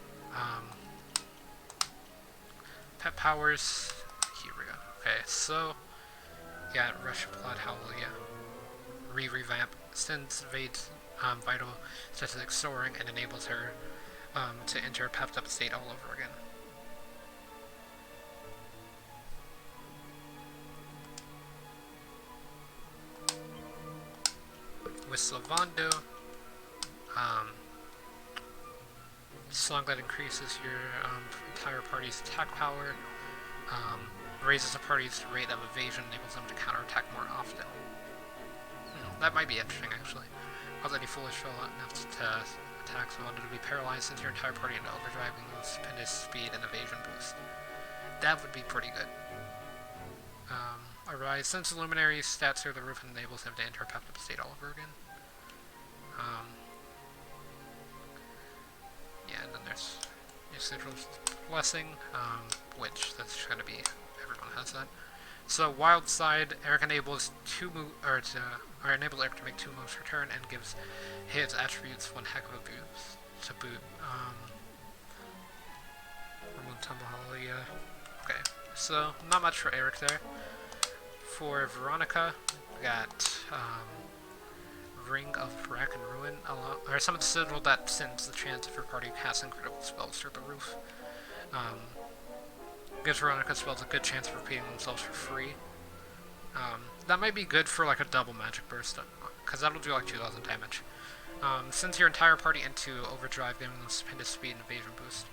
Pet powers. Here we go. Okay, so yeah, Rush of Blood Hallelujah. Revamp sends Vade's vital statistics soaring and enables her to enter a pepped up state all over again. With Sylvando, song that increases your entire party's attack power, raises a party's rate of evasion, enables them to counterattack more often. That might be interesting, actually. Cause any foolish fellow enough to attack someone to be paralyzed, since your entire party into overdrive and lose stupendous speed and evasion boost. That would be pretty good. Arise, since the Luminary's stats through the roof and enables him to enter a pepped up state all over again. Yeah, and then there's Yggdrasil's Blessing, which that's gonna be, everyone has that. So Wild Side, Eric enables enables Eric to make 2 moves per turn and gives his attributes 1 heck of a boost to boot. Ramon Tumble Hallelujah. Okay, so not much for Eric there. For Veronica, we got Ring of Wreck and Ruin, or summon Citadel that sends the chance of her party casting critical spells through the roof. Gives Veronica spells a good chance of repeating themselves for free. That might be good for like a double magic burst, because that'll do like 2,000 damage. Sends your entire party into overdrive, giving them stupendous speed and evasion boost.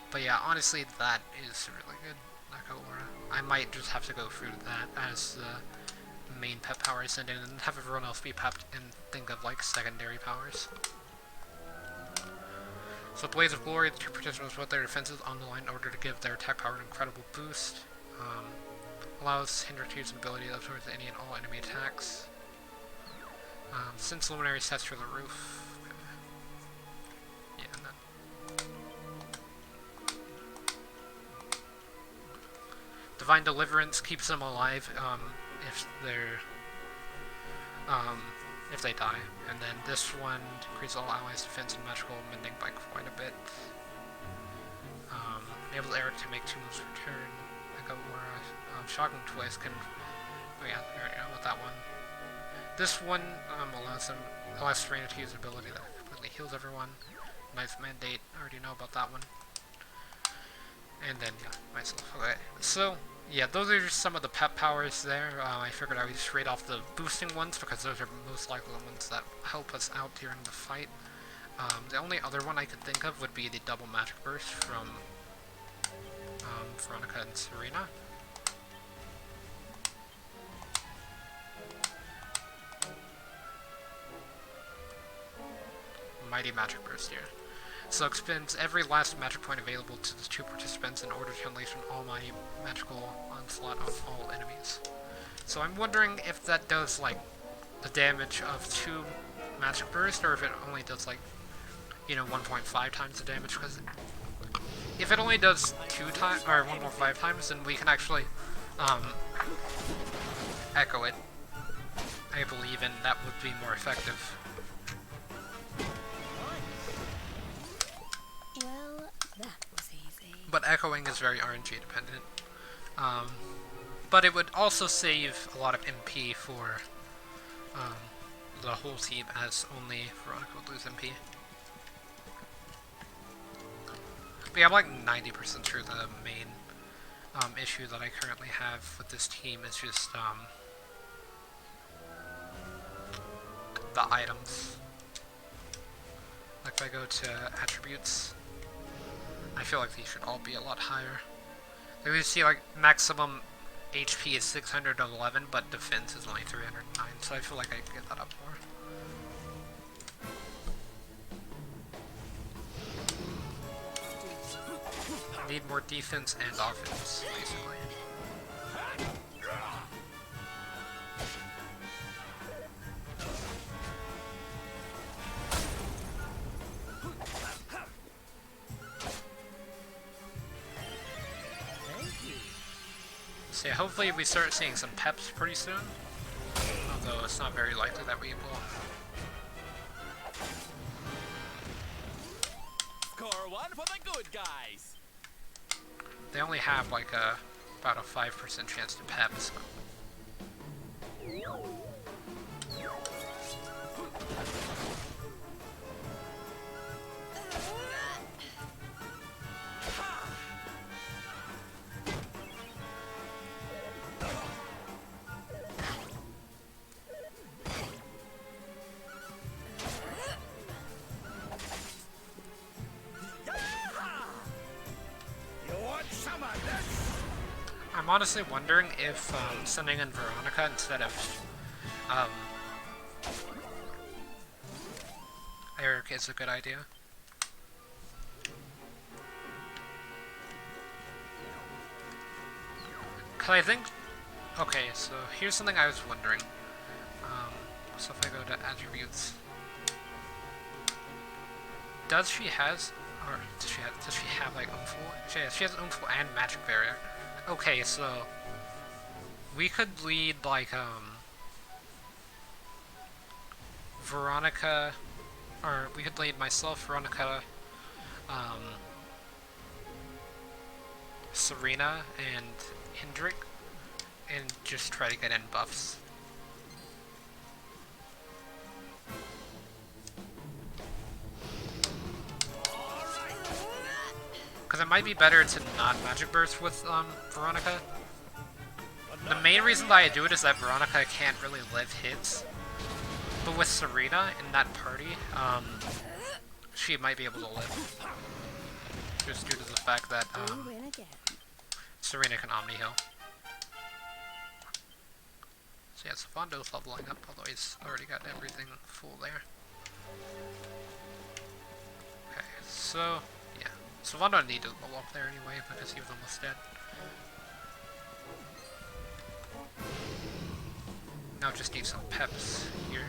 But yeah, honestly, that is really good. Echo Aura. I might just have to go through that as the main pep power I send in, and have everyone else be pepped and think of like secondary powers. So Blaze of Glory, the 2 participants put their defenses on the line in order to give their attack power an incredible boost. Allows Hinder to use an ability that absorbs any and all enemy attacks. Since Luminary sets through the roof. Yeah, and then Divine Deliverance keeps them alive if they die. And then this one increases all allies' defense and magical mending by quite a bit. Enables Eric to make 2 moves per turn. Echo Aura, Shocking Twist can. Oh yeah, I already know about that one. This one allows Serena to use an ability that completely heals everyone. Nice Mandate, I already know about that one. And then yeah, myself. Okay, so yeah, those are just some of the pep powers there. I figured I would just rate off the boosting ones because those are most likely the ones that help us out during the fight. The only other one I could think of would be the double magic burst from Veronica and Serena. Mighty Magic Burst here. So expends every last magic point available to the 2 participants in order to unleash an almighty magical onslaught on all enemies. So I'm wondering if that does like the damage of 2 magic bursts, or if it only does like, 1.5 times the damage, because if it only does 2 times, or 1.5 times, then we can actually echo it, I believe, and that would be more effective. Well, that was easy. But echoing is very RNG dependent. But it would also save a lot of MP for the whole team, as only Veronica would lose MP. But yeah, I'm like 90% sure the main issue that I currently have with this team is just the items. Like if I go to attributes, I feel like these should all be a lot higher. Like you see, like maximum HP is 611, but defense is only 309, so I feel like I could get that up more. Need more defense and offense, basically. So yeah, hopefully we start seeing some peps pretty soon, although it's not very likely that we will. Score 1 for the good guys. They only have like a about a 5% chance to pep, so. You want some of this? I'm honestly wondering if sending in Veronica instead of Eric is a good idea. Cause I think, okay, so here's something I was wondering. So if I go to attributes, does she have like Umful? She has Umful and Magic Barrier. Okay, so we could lead like Veronica, or we could lead myself, Veronica, Serena, and Hendrik, and just try to get in buffs. Because it might be better to not Magic Burst with Veronica. The main reason that I do it is that Veronica can't really live hits. But with Serena in that party, she might be able to live. Just due to the fact that Serena can Omni Heal. So yeah, Safondo's leveling up, although he's already got everything full there. Okay, so yeah. Sylvando didn't need to level up there anyway because he was almost dead. Now just need some peps here.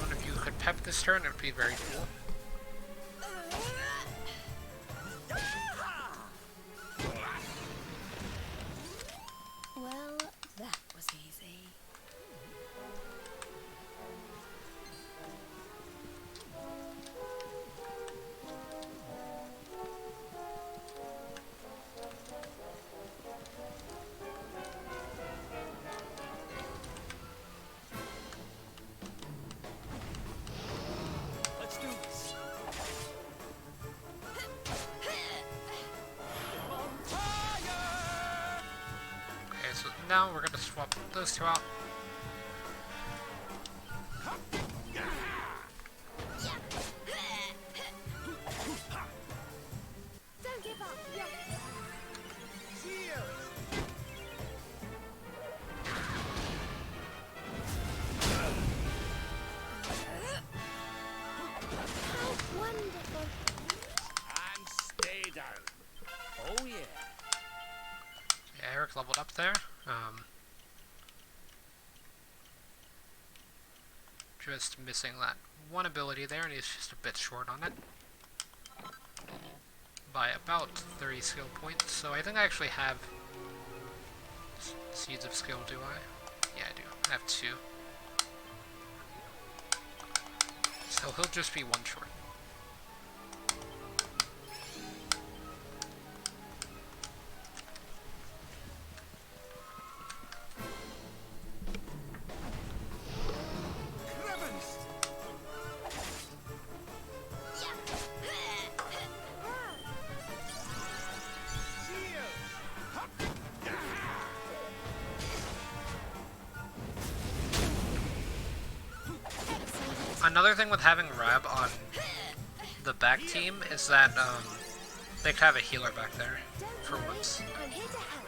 One of you could pep this turn, it would be very cool. Well, that was easy. Let's do this. Okay, so now we're gonna swap those two out. Don't give up yet. How wonderful. And stay down. Oh yeah. Yeah, Eric leveled up there. Just missing that one ability there, and he's just a bit short on it. By about 30 skill points, so I think I actually have Seeds of Skill, do I? Yeah, I do. I have 2. So he'll just be one short. Another thing with having Rab on the back team is that they could have a healer back there for once. I'm here to help.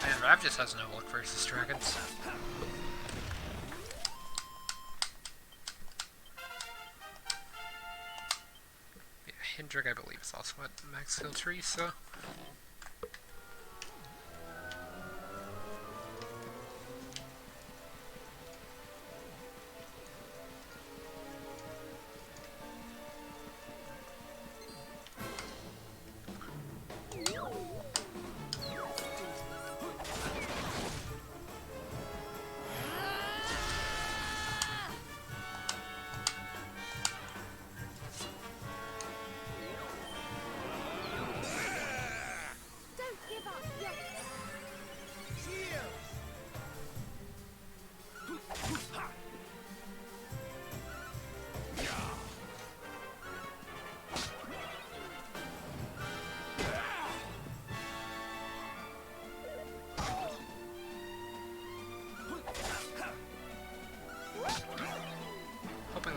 And Rab just has no luck versus dragons. Yeah, Hendrik, I believe, is also at max skill tree, so.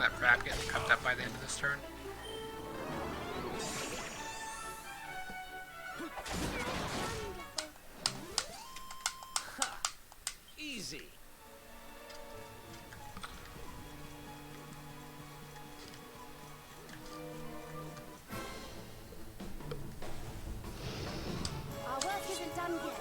that Rab gets cooked up by the end of this turn. Easy. Our work isn't done yet.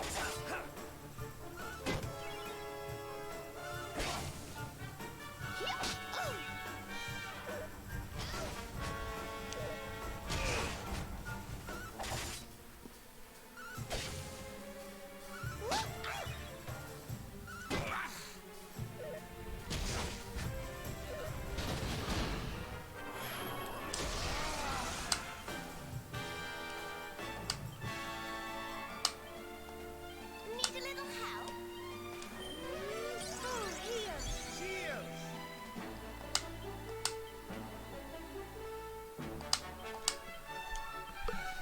Need a little help? Oh, here. Cheers.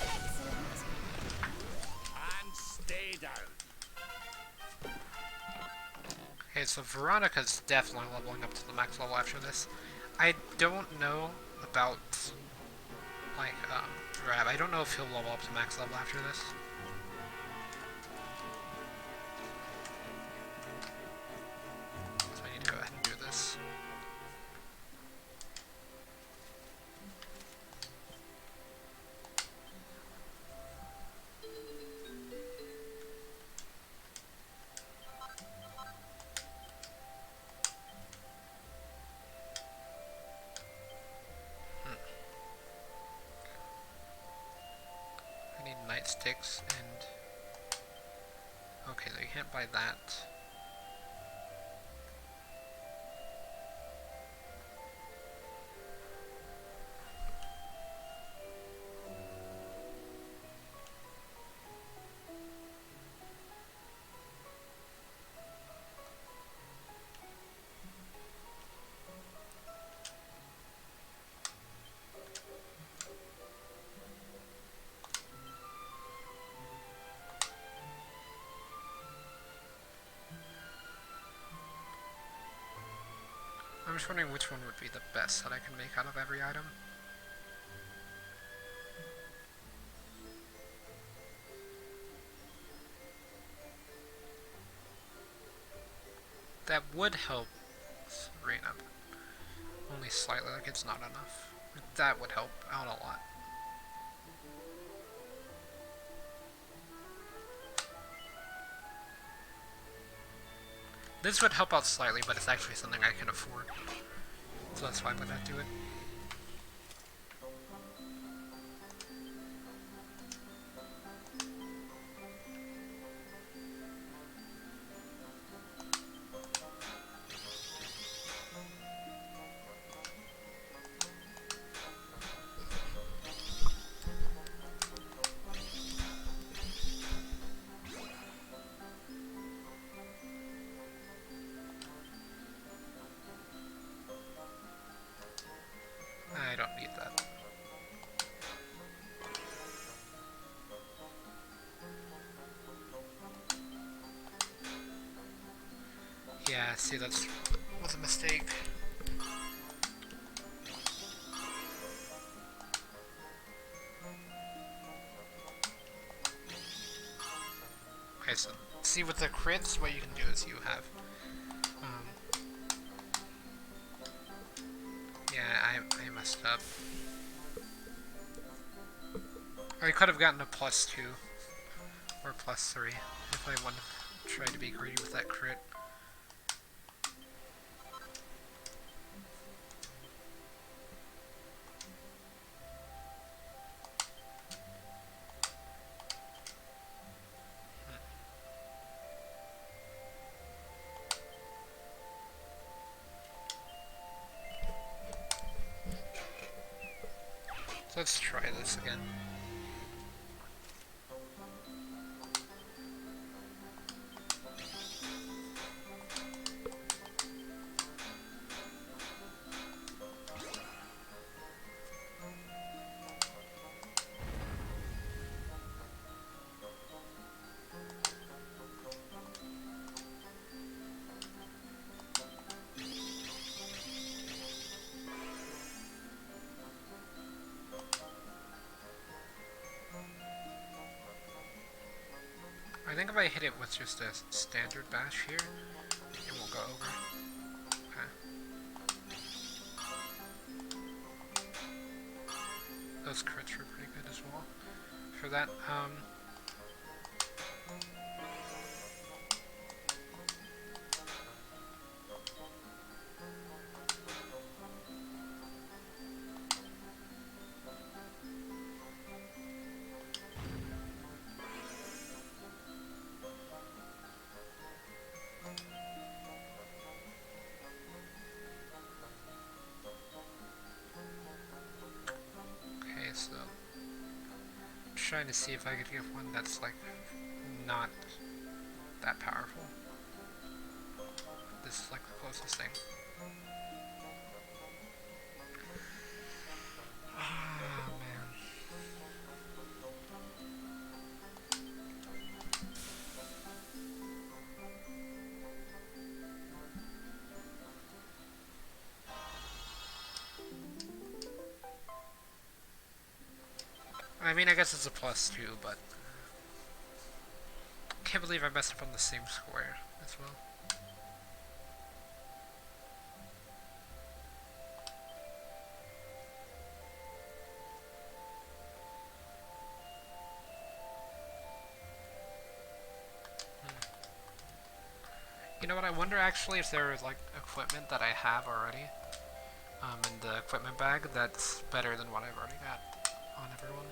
Excellent. And stay down. Okay, so Veronica's definitely leveling up to the max level after this. I don't know about, like, Rab. I don't know if he'll level up to max level after this. So I need to go ahead and do this. I need nightsticks and... Okay, so you can't buy that. I'm just wondering which one would be the best that I can make out of every item. That would help Serena, but only slightly, like it's not enough. That would help out a lot. This would help out slightly, but it's actually something I can afford. So that's why I'm gonna do it. I don't need that. Yeah, see, that was a mistake. Okay, so see with the crits, what you can do is you have, yeah, I messed up. I could have gotten a +2 or +3 if I wouldn't have tried to be greedy with that crit. So let's try this again. if I hit it with just a standard bash here, it won't go over. Okay. Those crits were pretty good as well. For that, okay, so I'm trying to see if I could get one that's like not that powerful. This is like the closest thing. Ah, man. I mean, I guess it's a +2, but can't believe I messed up on the same square as well. You know what, I wonder actually if there is like equipment that I have already in the equipment bag that's better than what I've already got on everyone.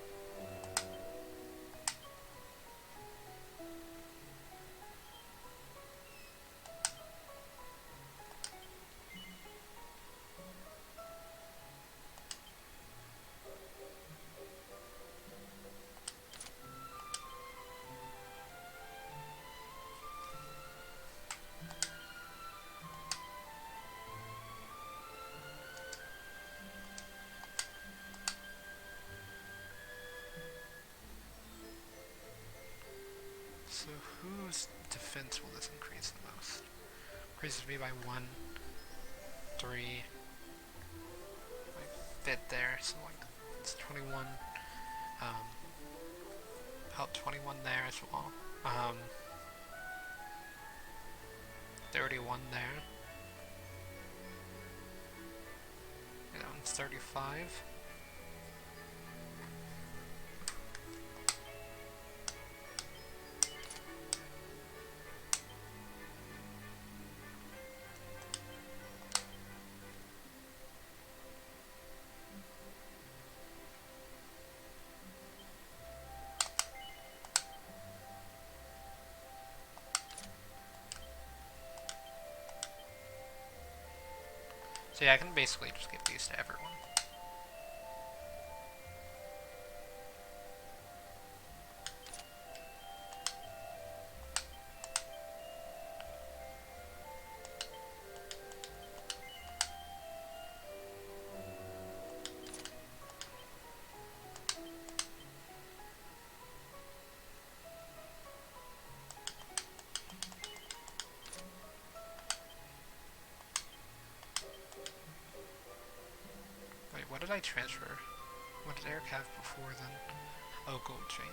So whose defense will this increase the most? Increases me by 1, 3, like fit there, so like it's 21. Out 21 there as well. 31 there. Yeah, that one's 35. So yeah, I can basically just give these to everyone. Wait, what did I transfer? What did Eric have before then? Oh, gold chain.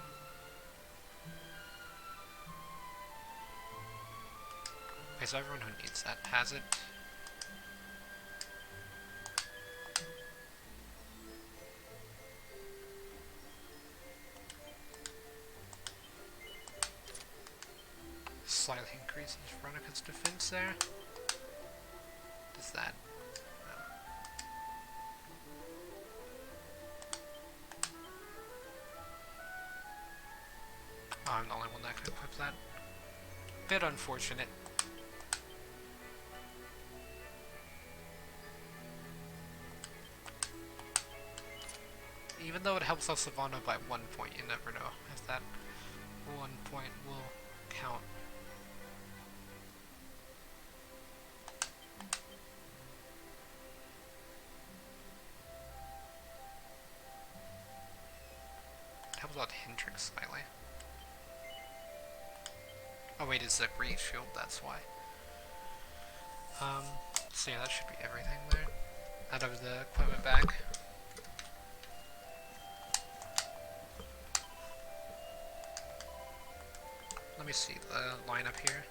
Okay, so everyone who needs that has it. Slightly increases Veronica's defense there. Does that? Oh, I'm the only one that can equip that. Bit unfortunate. Even though it helps us Savannah by 1 point, you never know if that 1 point will count. It helps out Hendrix slightly. Oh wait, it's a great shield, that's why. So yeah, that should be everything there. Out of the equipment bag. Let me see the lineup here.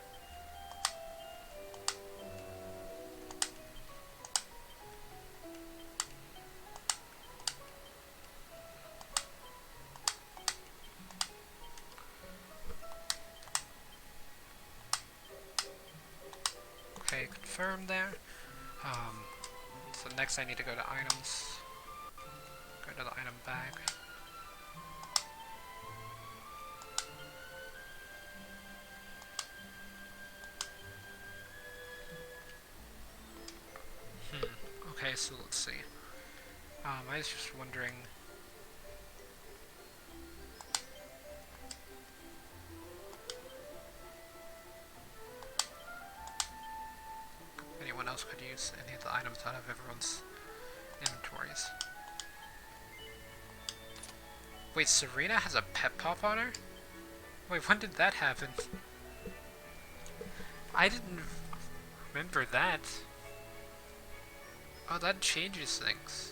Okay, confirm there. So next I need to go to items. Go to the item bag. Okay, so let's see. I was just wondering. Anyone else could use any of the items out of everyone's inventories. Wait, Serena has a pet pop on her? Wait, when did that happen? I didn't remember that. Oh, that changes things.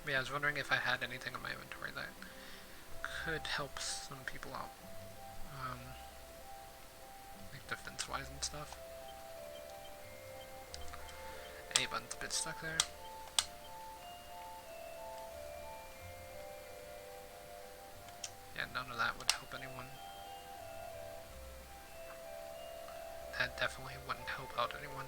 Yeah, I was wondering if I had anything in my inventory that could help some people out. Like defense-wise and stuff. A button's a bit stuck there. Yeah, none of that would help anyone. That definitely wouldn't help out anyone.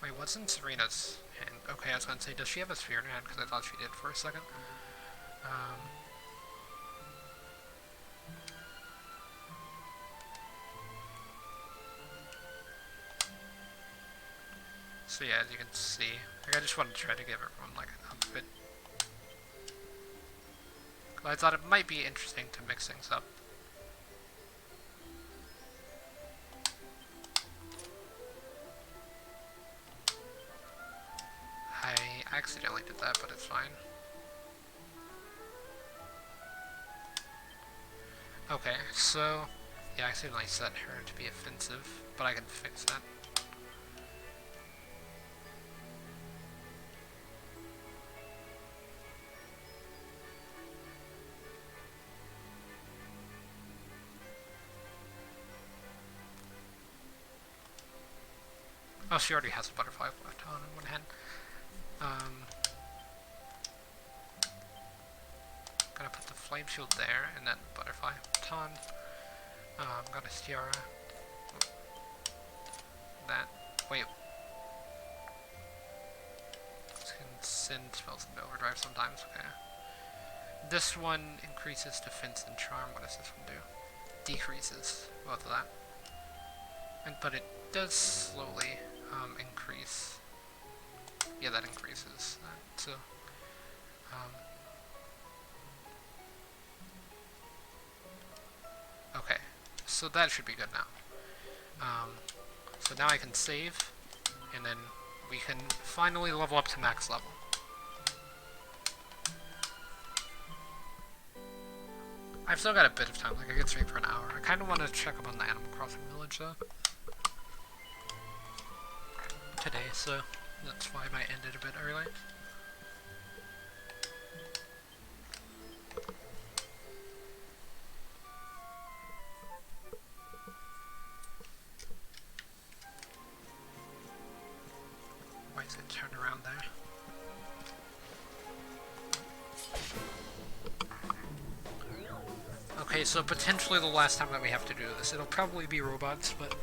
Wait, what's in Serena's hand? Okay, I was gonna say, does she have a sphere in her hand? Because I thought she did for a second. So yeah, as you can see, like, I just wanted to try to give everyone like an outfit. I thought it might be interesting to mix things up. I accidentally did that, but it's fine. Okay, so yeah, I accidentally set her to be offensive, but I can fix that. Oh, she already has a butterfly left on one hand. Gonna put the flame shield there, and then butterfly baton. Got a tiara. That. Wait. This can send spells into overdrive sometimes. Okay. This one increases defense and charm. What does this one do? Decreases both of that. But it does slowly increase. Yeah, that increases that. So, okay, so that should be good now. So now I can save, and then we can finally level up to max level. I've still got a bit of time, like I could stream for an hour. I kind of want to check up on the Animal Crossing village though. Today, so that's why I might end it a bit early. Why is it turned around there? Okay, so potentially the last time that we have to do this. It'll probably be robots, but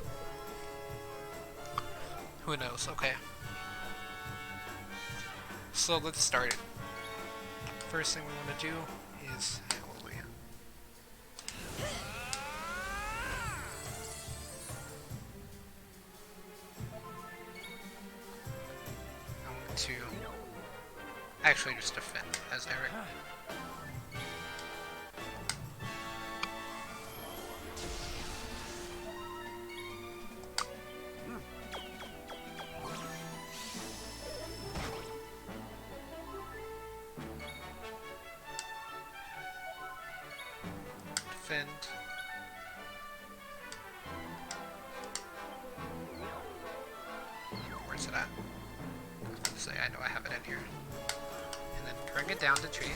who knows? Okay. So let's start it. First thing we want to do is Hallelujah. I want to actually just defend as Eric. happened. Where's it at? I was gonna say, I know I have it in here. And then bring it down the tree.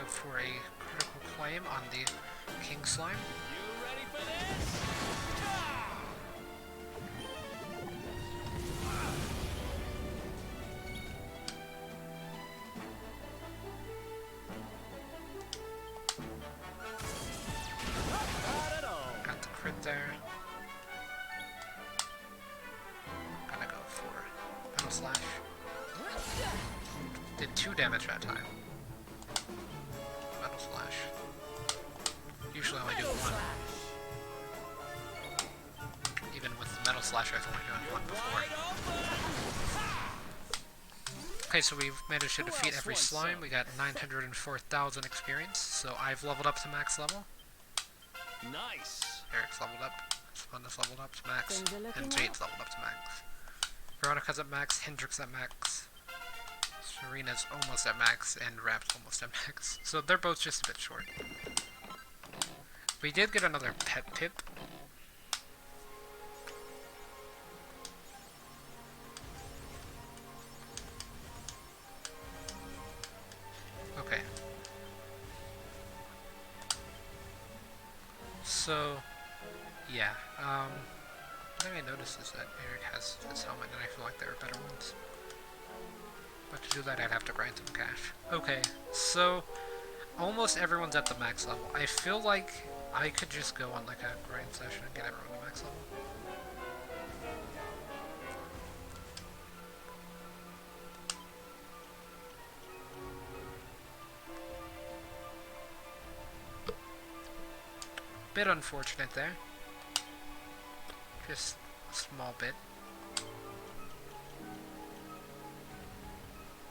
For a critical claim on the King Slime. You ready for this? Not at all. Got the crit there. Gonna go for Metal Slash. Did 2 damage that time. Metal Slash. Usually only do 1. Even with the Metal Slash, I was only doing 1 before. Okay, so we've managed to defeat every slime. We got 904,000 experience, so I've leveled up to max level. Nice. Eric's leveled up. Splenda's leveled up to max. Things are looking And Jade's leveled up to max. Veronica's at max, Hendrix at max. Serena's almost at max, and Rap's almost at max. So they're both just a bit short. We did get another pet pip. Okay. So, yeah, one thing I noticed is that Eric has his helmet, and I feel like there are better ones. But to do that, I'd have to grind some cash. Okay, so almost everyone's at the max level. I feel like I could just go on like a grind session and get everyone to max level. Bit unfortunate there. Just a small bit.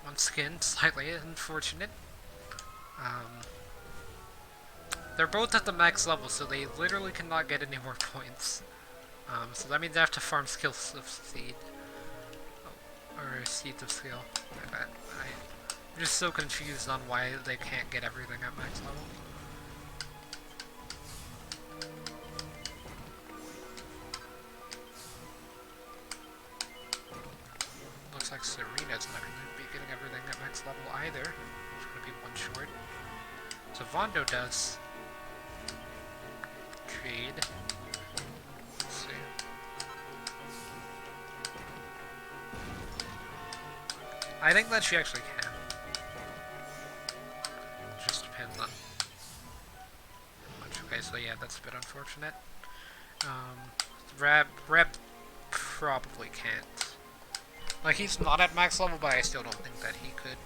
Once again, slightly unfortunate. They're both at the max level, so they literally cannot get any more points. So that means I have to farm skills of seed. Or seeds of skill. I'm just so confused on why they can't get everything at max level. Looks like Serena's not going to be getting everything at max level either. It's going to be 1 short. So Vondo does. Trade. Let's see. I think that she actually can. It just depends on much. Okay, so yeah, that's a bit unfortunate. Rab probably can't. Like, he's not at max level, but I still don't think that he could,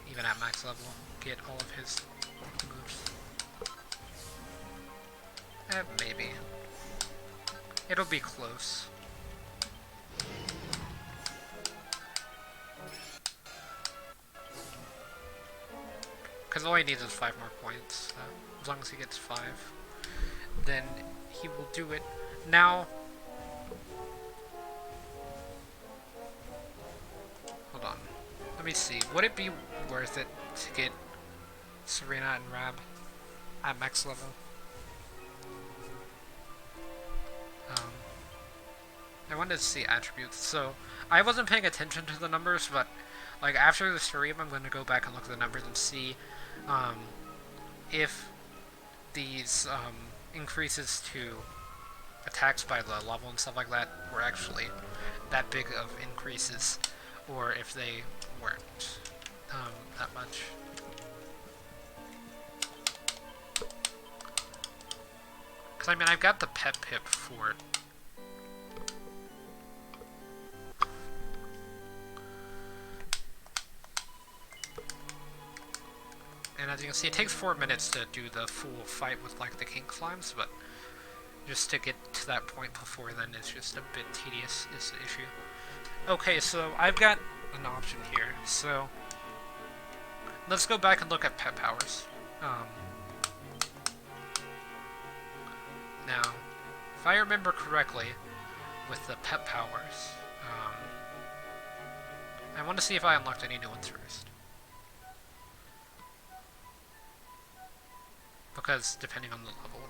even at max level, get all of his moves. Maybe. It'll be close. Because all he needs is 5 more points. As long as he gets 5, then he will do it. Now, hold on. Let me see. Would it be worth it to get Serena and Rab at max level? I wanted to see attributes. So, I wasn't paying attention to the numbers, but like after the stream, I'm going to go back and look at the numbers and see if these increases to attacks by the level and stuff like that were actually that big of increases, or if they weren't that much. Because I mean, I've got the pet pip for it. And as you can see, it takes 4 minutes to do the full fight with like the king slimes, but just to get to that point before then is just a bit tedious is the issue. Okay, so I've got an option here. So let's go back and look at pet powers. Now, if I remember correctly, with the pet powers, I want to see if I unlocked any new ones first. Because depending on the level,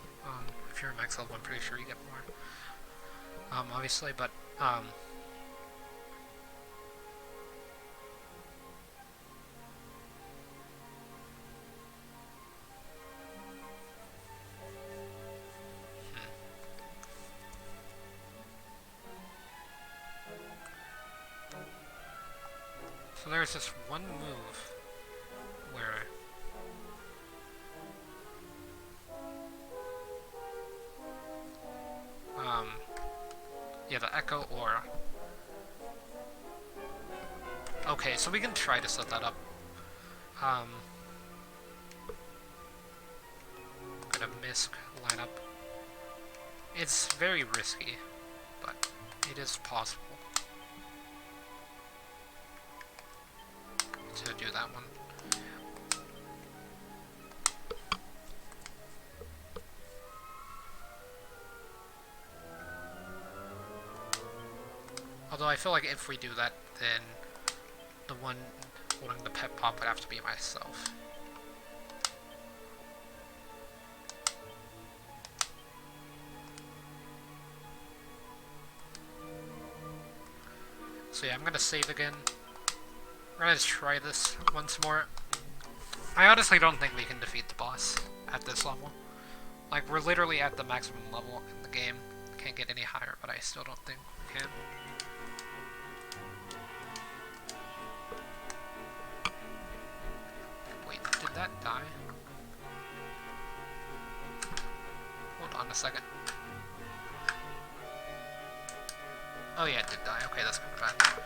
if you're max level, I'm pretty sure you get more. Obviously, but so there's this one move where yeah, the Echo Aura. Okay, so we can try to set that up. Gonna Misk lineup. It's very risky, but it is possible to do that one. Although I feel like if we do that, then the one holding the pet pop would have to be myself. So yeah, I'm gonna save again. We're gonna try this once more. I honestly don't think we can defeat the boss at this level. Like, we're literally at the maximum level in the game. Can't get any higher, but I still don't think we can. Wait, did that die? Hold on a second. Oh yeah, it did die. Okay, that's kind of bad.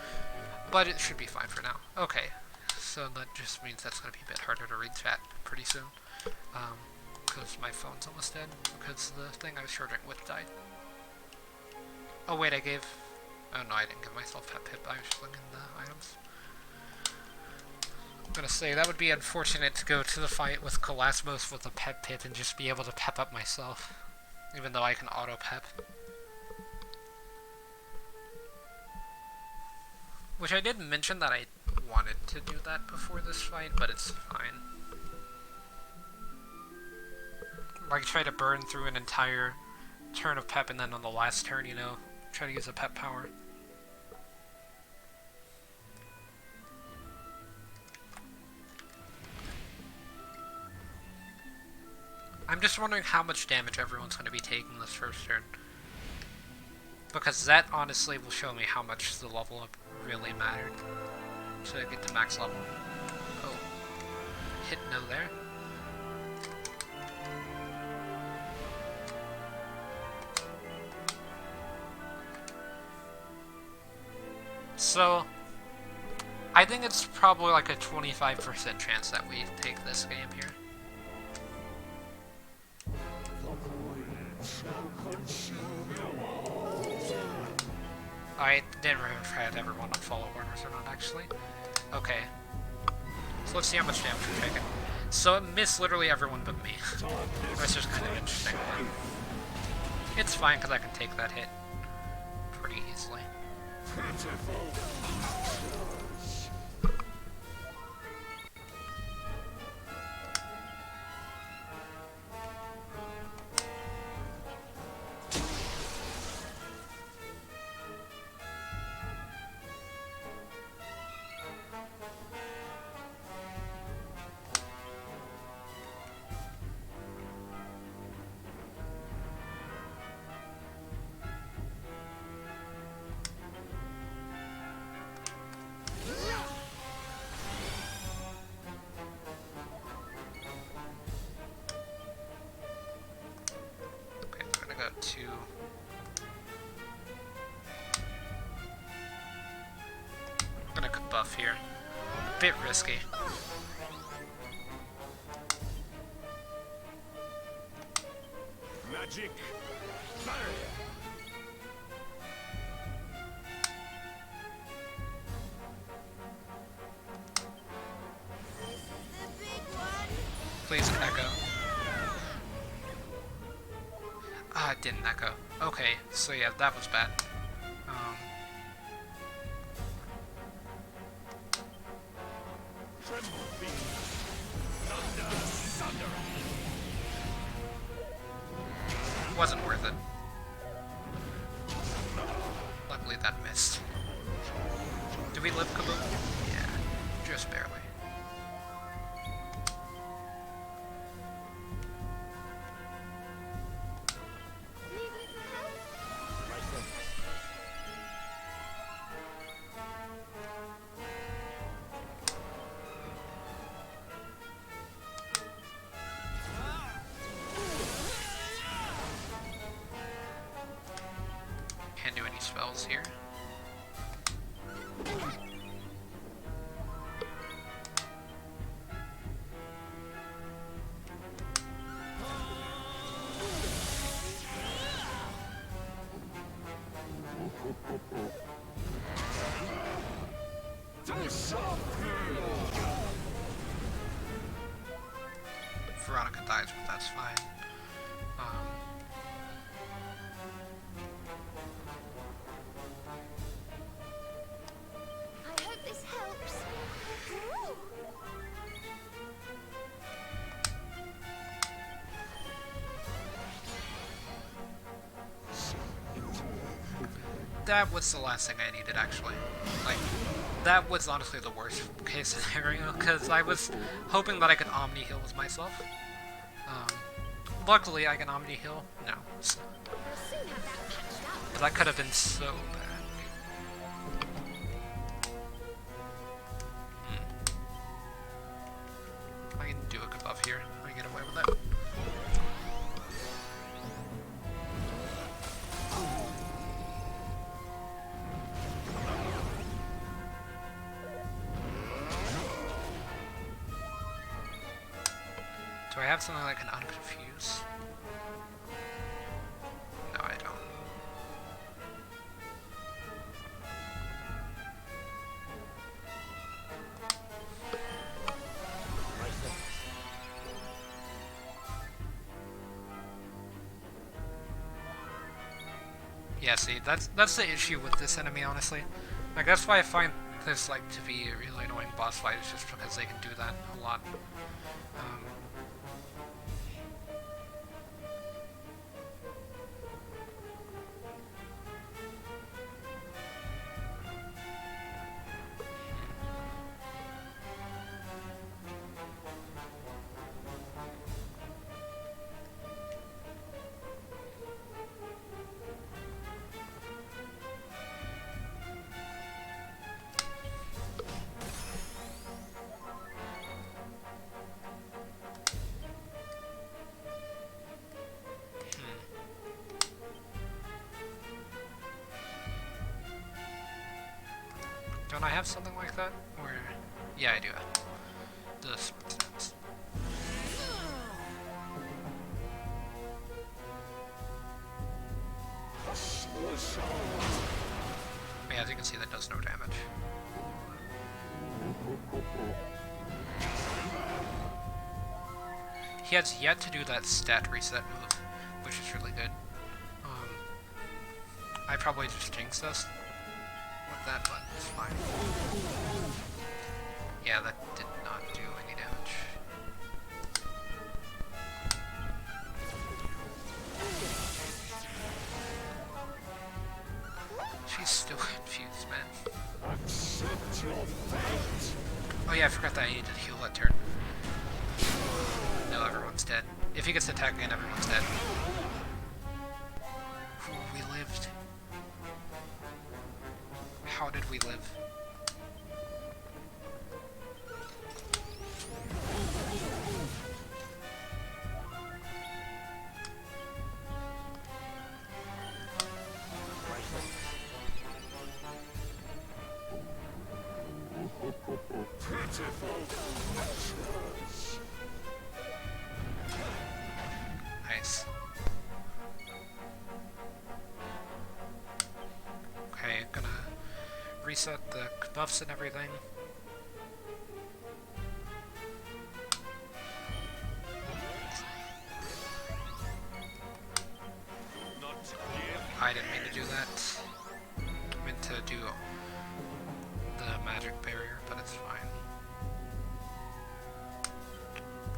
But it should be fine for now. Okay, so that just means that's going to be a bit harder to read chat pretty soon. Because my phone's almost dead. Because the thing I was charging with died. Oh wait, I gave... Oh no, I didn't give myself Pet Pip. I was just looking at the items. I'm going to say, that would be unfortunate to go to the fight with Kolasmos with a Pet Pip and just be able to pep up myself. Even though I can auto-pep. Which I did mention that I wanted to do that before this fight, but it's fine. Like, try to burn through an entire turn of pep, and then on the last turn, you know, try to use a pep power. I'm just wondering how much damage everyone's going to be taking this first turn. Because that, honestly, will show me how much the level up really mattered to get to max level. Oh. Hit no there. So, I think it's probably like a 25% chance that we take this game here. I didn't remember if I had ever won on follow orders or not, actually. Okay. So let's see how much damage we're taking. So it missed literally everyone but me. That's just kind of interesting. It's fine, because I can take that hit pretty easily. I'm gonna buff here. A bit risky. Magic barrier. The big one. Please echo. Ah, it didn't echo. Okay, so yeah, that was bad. Tremble beam. Thunder sunder. Wasn't worth it. Luckily that missed. Do we live, Kaboom? Yeah, just barely. Need a little help? Can't do any spells here. Veronica dies, but that's fine. I hope this helps. Ooh. That was the last thing I needed, actually. Like, that was honestly the worst case scenario, because I was hoping that I could Omni heal with myself. Luckily, I can Omni heal. No. So, We'll soon have that patched up. but that could have been so bad. I can do a good buff here. I can get away with it. Do I have something that can unconfuse? No, I don't. Yeah, see, that's the issue with this enemy, honestly. Like, that's why I find this, like, to be a really annoying boss fight, is just because they can do that a lot. Don't I have something like that? Or yeah, I do. The split sense. Yeah, as you can see, that does no damage. He has yet to do that stat reset move, which is really good. I probably just jinxed us with that, but it's fine. Yeah, that did not do any damage. She's still confused, man. Accept your fate. Oh yeah, I forgot that I needed to heal that turn. No, everyone's dead. If he gets attacked again, everyone's dead. Ooh, we lived. How did we live? Pitiful creatures. Nice. reset the buffs and everything. Not give. I didn't mean to do that. I meant to do the magic barrier, but it's fine.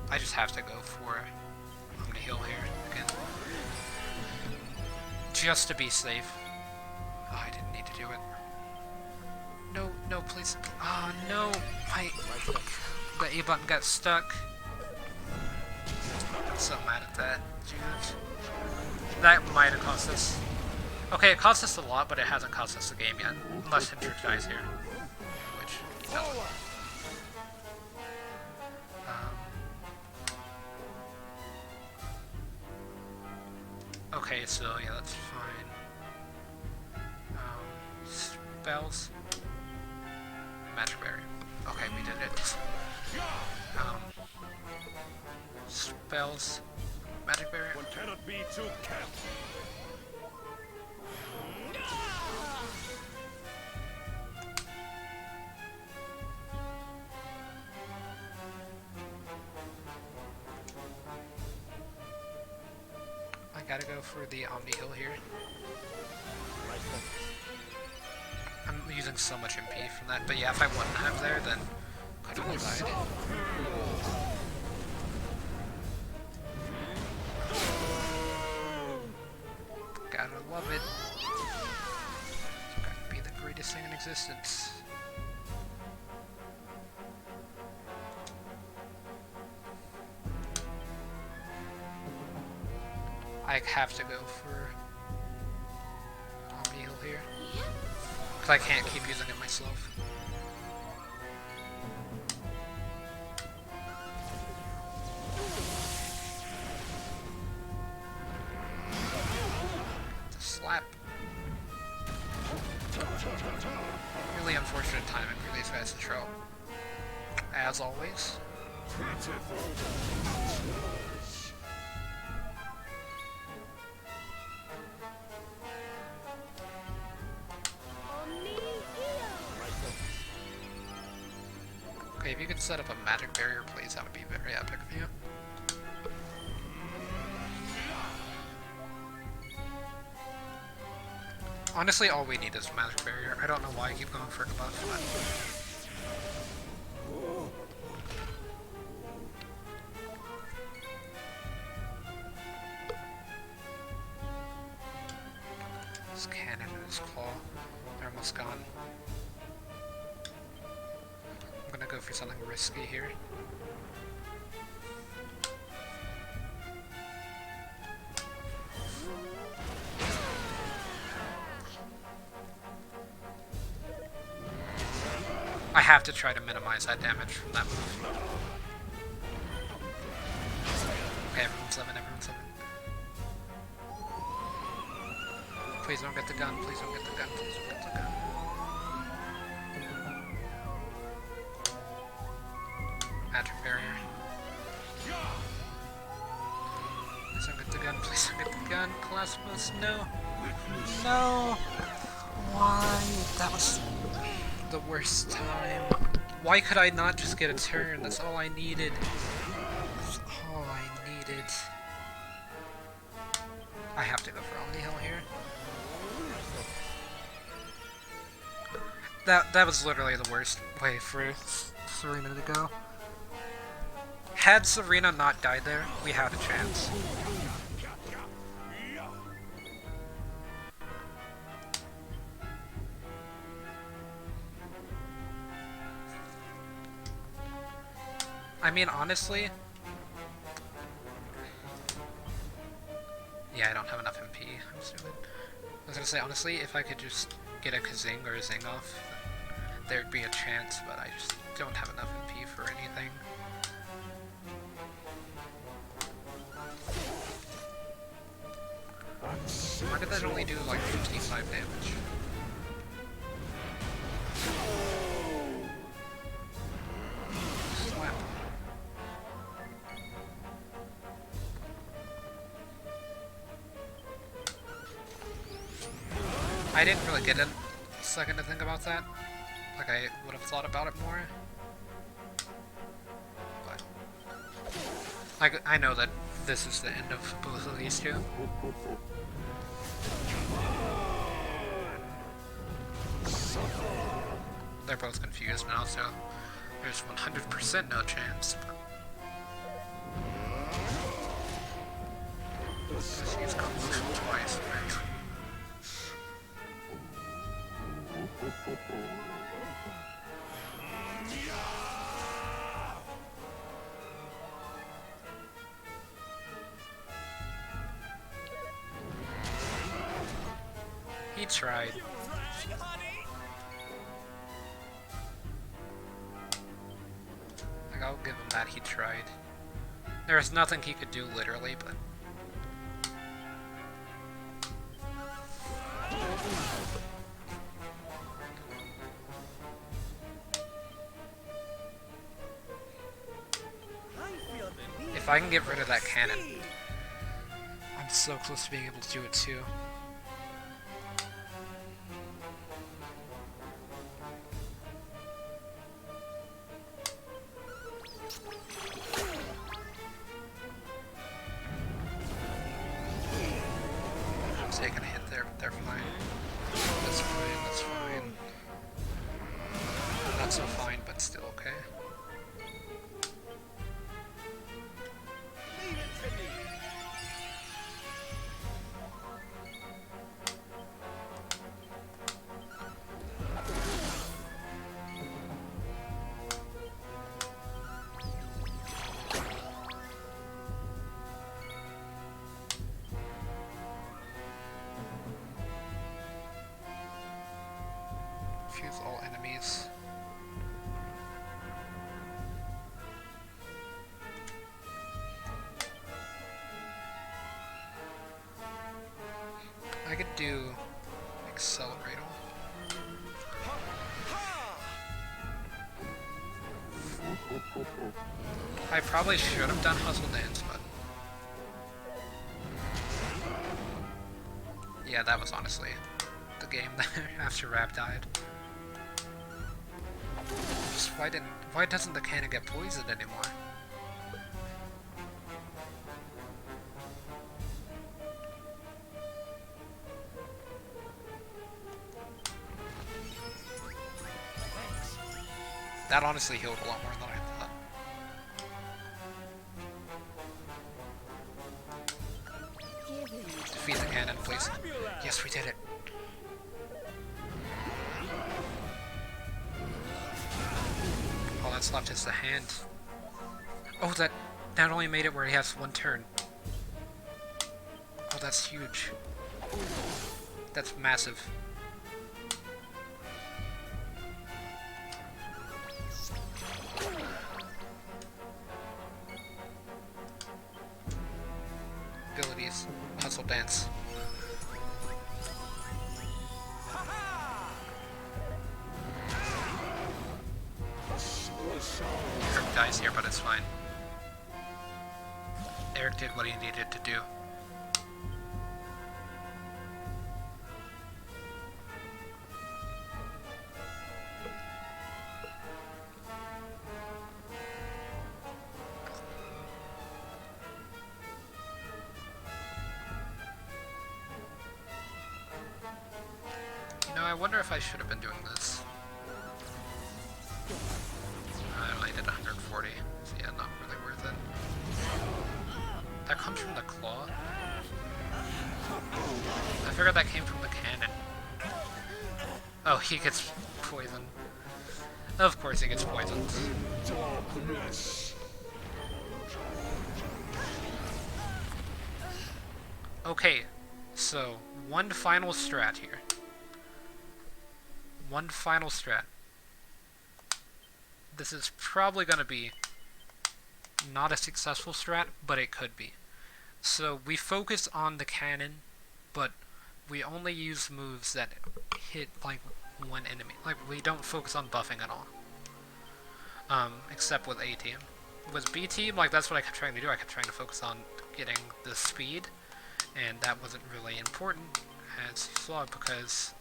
I just have to go for Omni Heal here again. Just to be safe. Oh, I didn't need to do it. No, no, please. Oh, no. The A button got stuck. I'm so mad at that. Dude. That might have cost us. Okay, it cost us a lot, but it hasn't cost us the game yet. Unless Hendrik dies here. Which he doesn't. Okay, so yeah, that's fine. Spells. Magic Berry. Okay, we did it. Spells. Magic Berry. One cannot be too careful. I gotta go for the Omni Heal here. I'm using so much MP from that, but yeah, if I wouldn't have there, then I could have died. Gotta love it. It's gotta be the greatest thing in existence. I have to go for Omni Heal here. Because I can't keep using it myself. The slap. Really unfortunate timing for these guys to show. As always. Omni Heal. Okay, if you could set up a magic barrier, please, that would be very epic of you. Honestly, all we need is a magic barrier. I don't know why I keep going for a buff, but... This cannon and his claw, they're almost gone. I'm gonna go for something risky here. I have to try to minimize that damage from that move. Okay, everyone's 7, everyone's 7. Please don't get the gun, please don't get the gun, please don't get the gun. Magic barrier. Please don't get the gun, please don't get the gun. Classimus, no. No! Why? That was the worst time. Why could I not just get a turn? That's all I needed. That's all I needed. I have to go for Omni Heal here. That was literally the worst way for Serena to go. Had Serena not died there, we had a chance. I mean, honestly... Yeah, I don't have enough MP, I'm stupid. I was gonna say, honestly, if I could just get a Kazing or a Zing off, there'd be a chance, but I just don't have enough MP for anything. Why did that only do like 55 damage? Slap. I didn't really get a second to think about that. Like, I would have thought about it more. But, like, I know that this is the end of both of these two. They're both confused now, so there's 100% no chance. Just use convolution twice, right? He tried. You rang, honey? Like, I'll give him that, he tried. There was nothing he could do, literally, but... I feel the need If I can get rid of that cannon, I'm so close to being able to do it too. I'm taking a hit there, but they're fine. That's fine, that's fine. Not so fine, but still okay. leave it to me. Fuse all enemies. I could do accelerate. I probably should have done Hustle Dance, but... Yeah, that was honestly the game after Rap died. Just why doesn't the cannon get poisoned anymore? That honestly healed a lot more than I thought. Give in. Defeat the cannon, please. Yes, we did it. All that's left is the hand. Oh, that only made it where he has one turn. Oh, that's huge. That's massive. Abilities. Hustle Dance. Eric dies here, but it's fine. Eric did what he needed to do. You know, I wonder if I should have been doing this. I only did 140, so yeah, not really worth it. That comes from the claw? I figured that came from the cannon. Oh, he gets poisoned. Of course he gets poisoned. Okay, so one final strat here. One final strat. This is probably going to be not a successful strat, but it could be. So we focus on the cannon, but we only use moves that hit like one enemy. Like we don't focus on buffing at all. Except with A team. With B team, like that's what I kept trying to do. I kept trying to focus on getting the speed, and that wasn't really important, as you saw, because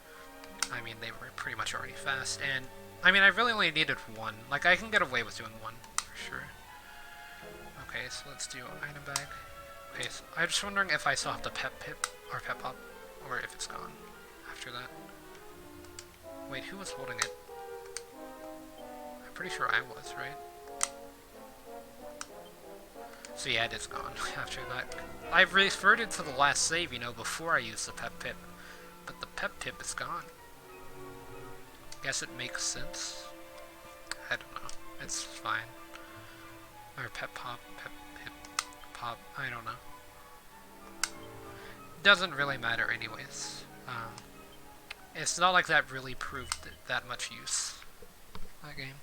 I mean they were pretty much already fast, and I mean, I really only needed one. Like, I can get away with doing one, for sure. Okay, so let's do item bag. Okay, so I'm just wondering if I still have the pep pip, or pep pop, or if it's gone after that. Wait, who was holding it? I'm pretty sure I was, right? So yeah, it is gone after that. I've reverted to the last save, you know, before I used the pep pip. But the pep pip is gone. Guess it makes sense. I don't know. It's fine. Or pep pop, pep pip, pop, I don't know. Doesn't really matter anyways. It's not like that really proved that much use. That game.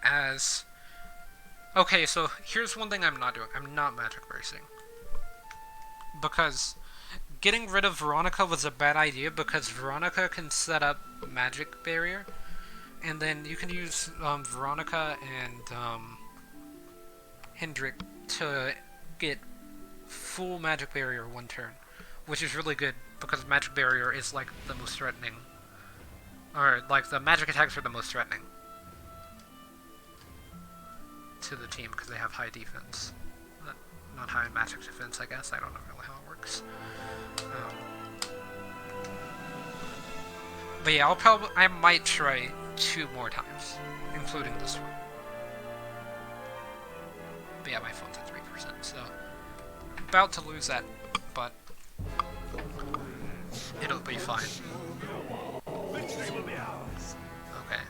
As... Okay, so here's one thing I'm not doing. I'm not magic racing. Because getting rid of Veronica was a bad idea because Veronica can set up magic barrier. And then you can use Veronica and Hendrik to get full magic barrier one turn. Which is really good because magic barrier is like the most threatening. Or like the magic attacks are the most threatening to the team because they have high defense. Not high magic defense, I guess. I don't know really how it works. But yeah, I might try 2 more times, including this one. But yeah, my phone's at 3%, so about to lose that, but it'll be fine. Victory will be ours. Okay.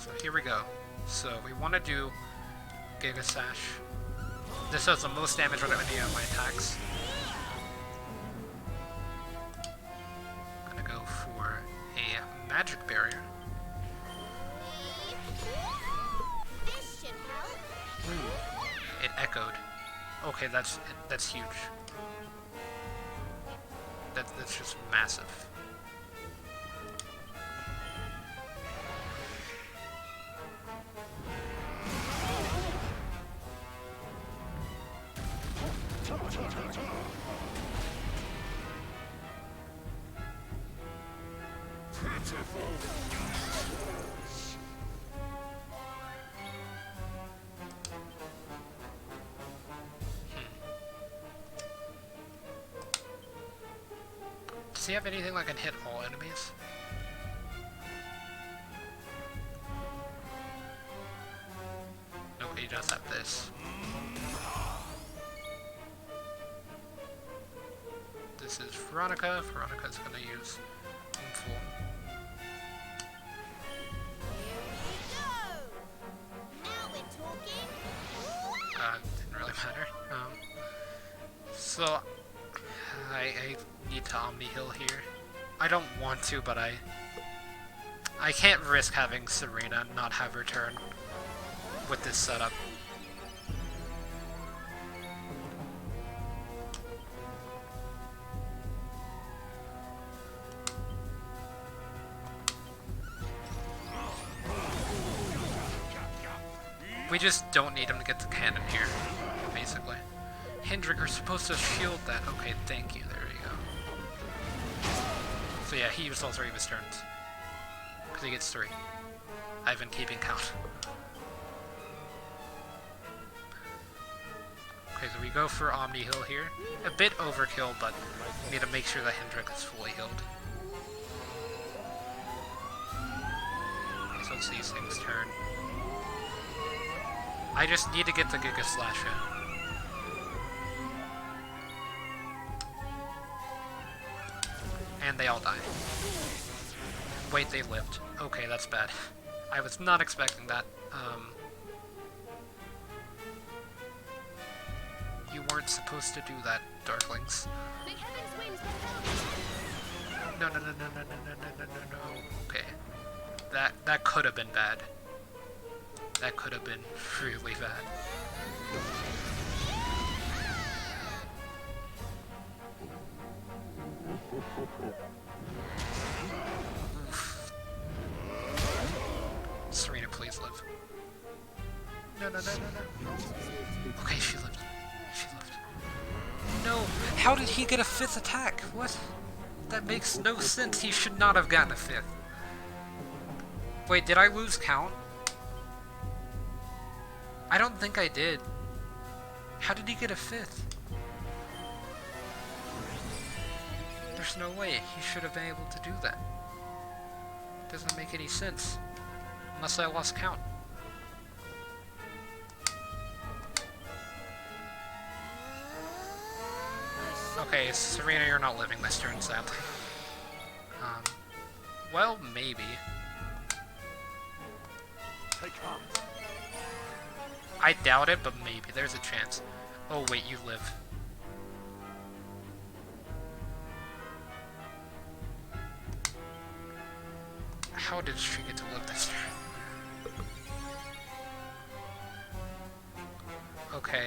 So here we go. So we want to do Giga Sash. This does the most damage with any of my attacks. I'm gonna go for a magic barrier. This should help. It echoed. Okay, that's huge. That's just massive. Does he have anything that can hit all enemies? No, he does have this. This is Veronica. Veronica's gonna use Full. Now we're talking. Didn't really matter. So I need to Omni Hill here. I don't want to, but I can't risk having Serena not have her turn with this setup. We just don't need him to get the cannon here, basically. Hendrik are supposed to shield that. Okay, thank you. There you go. So yeah, he used all 3 of his turns. Because he gets 3. I've been keeping count. Okay, so we go for Omni Hill here. A bit overkill, but we need to make sure that Hendrik is fully healed. Okay, so it's these things turn. I just need to get the Giga Slash in. And they all die. Wait, they lived. Okay, that's bad. I was not expecting that. You weren't supposed to do that, Darklings. The heavens wings will No, no, no, no, no, no, no, no, no, no, no. Okay. That could have been bad. That could have been really bad. Oof. Serena, please live. No, no, no, no, no. Okay, she lived. She lived. No! How did he get a 5th attack? What? That makes no sense. He should not have gotten a 5th. Wait, did I lose count? I don't think I did. How did he get a 5th? There's no way. He should have been able to do that. Doesn't make any sense. Unless I lost count. Okay, Serena, you're not living this turn, sadly. Well, maybe. Take heart. I doubt it, but maybe. There's a chance. Oh, wait, you live. How did she get to live this turn? Okay,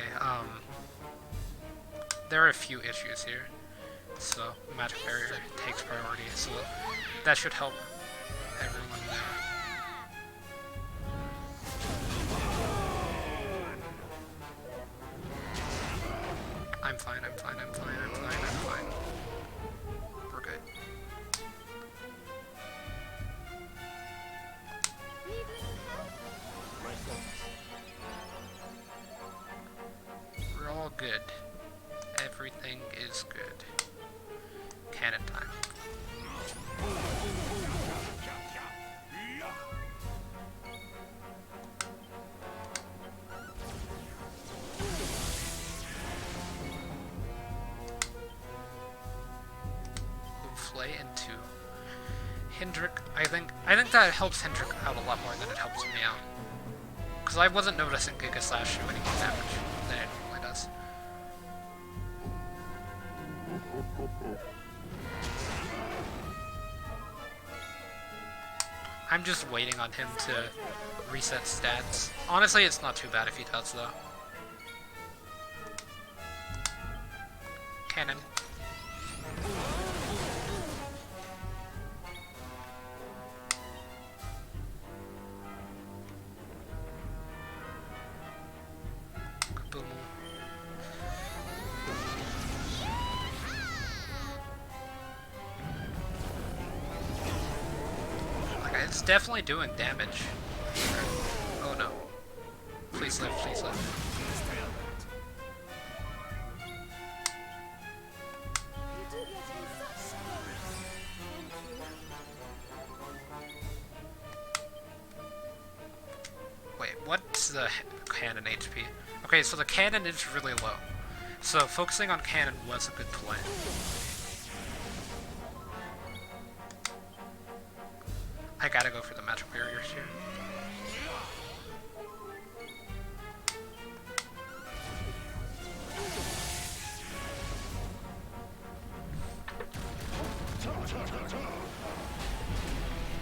there are a few issues here. So, Magic Barrier takes priority, so that should help everyone there. I'm fine, I'm fine, I'm fine, I'm fine, I'm fine. We're good. We're all good. Everything is good. Cannon time. Flay into Hendrik. I think that helps Hendrik out a lot more than it helps me out. Because I wasn't noticing Giga Slash do any more damage than it normally does. I'm just waiting on him to reset stats. Honestly, it's not too bad if he does, though. Cannon. Kaboom. It's definitely doing damage. Oh no. Please live, please live. You do get in such strong. Wait, what's the cannon HP? Okay, so the cannon is really low. So focusing on cannon was a good plan. I gotta go for the magic barriers here.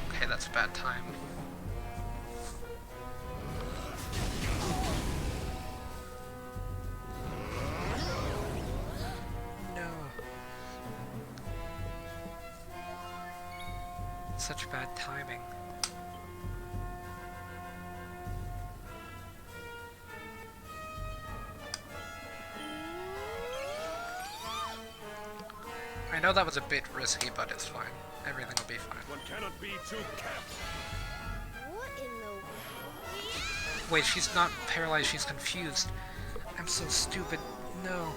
Okay, that's a bad time. No. Such bad timing. I know that was a bit risky, but it's fine. Everything will be fine. One cannot be too careful. What in the... Wait, she's not paralyzed, she's confused. I'm so stupid. No.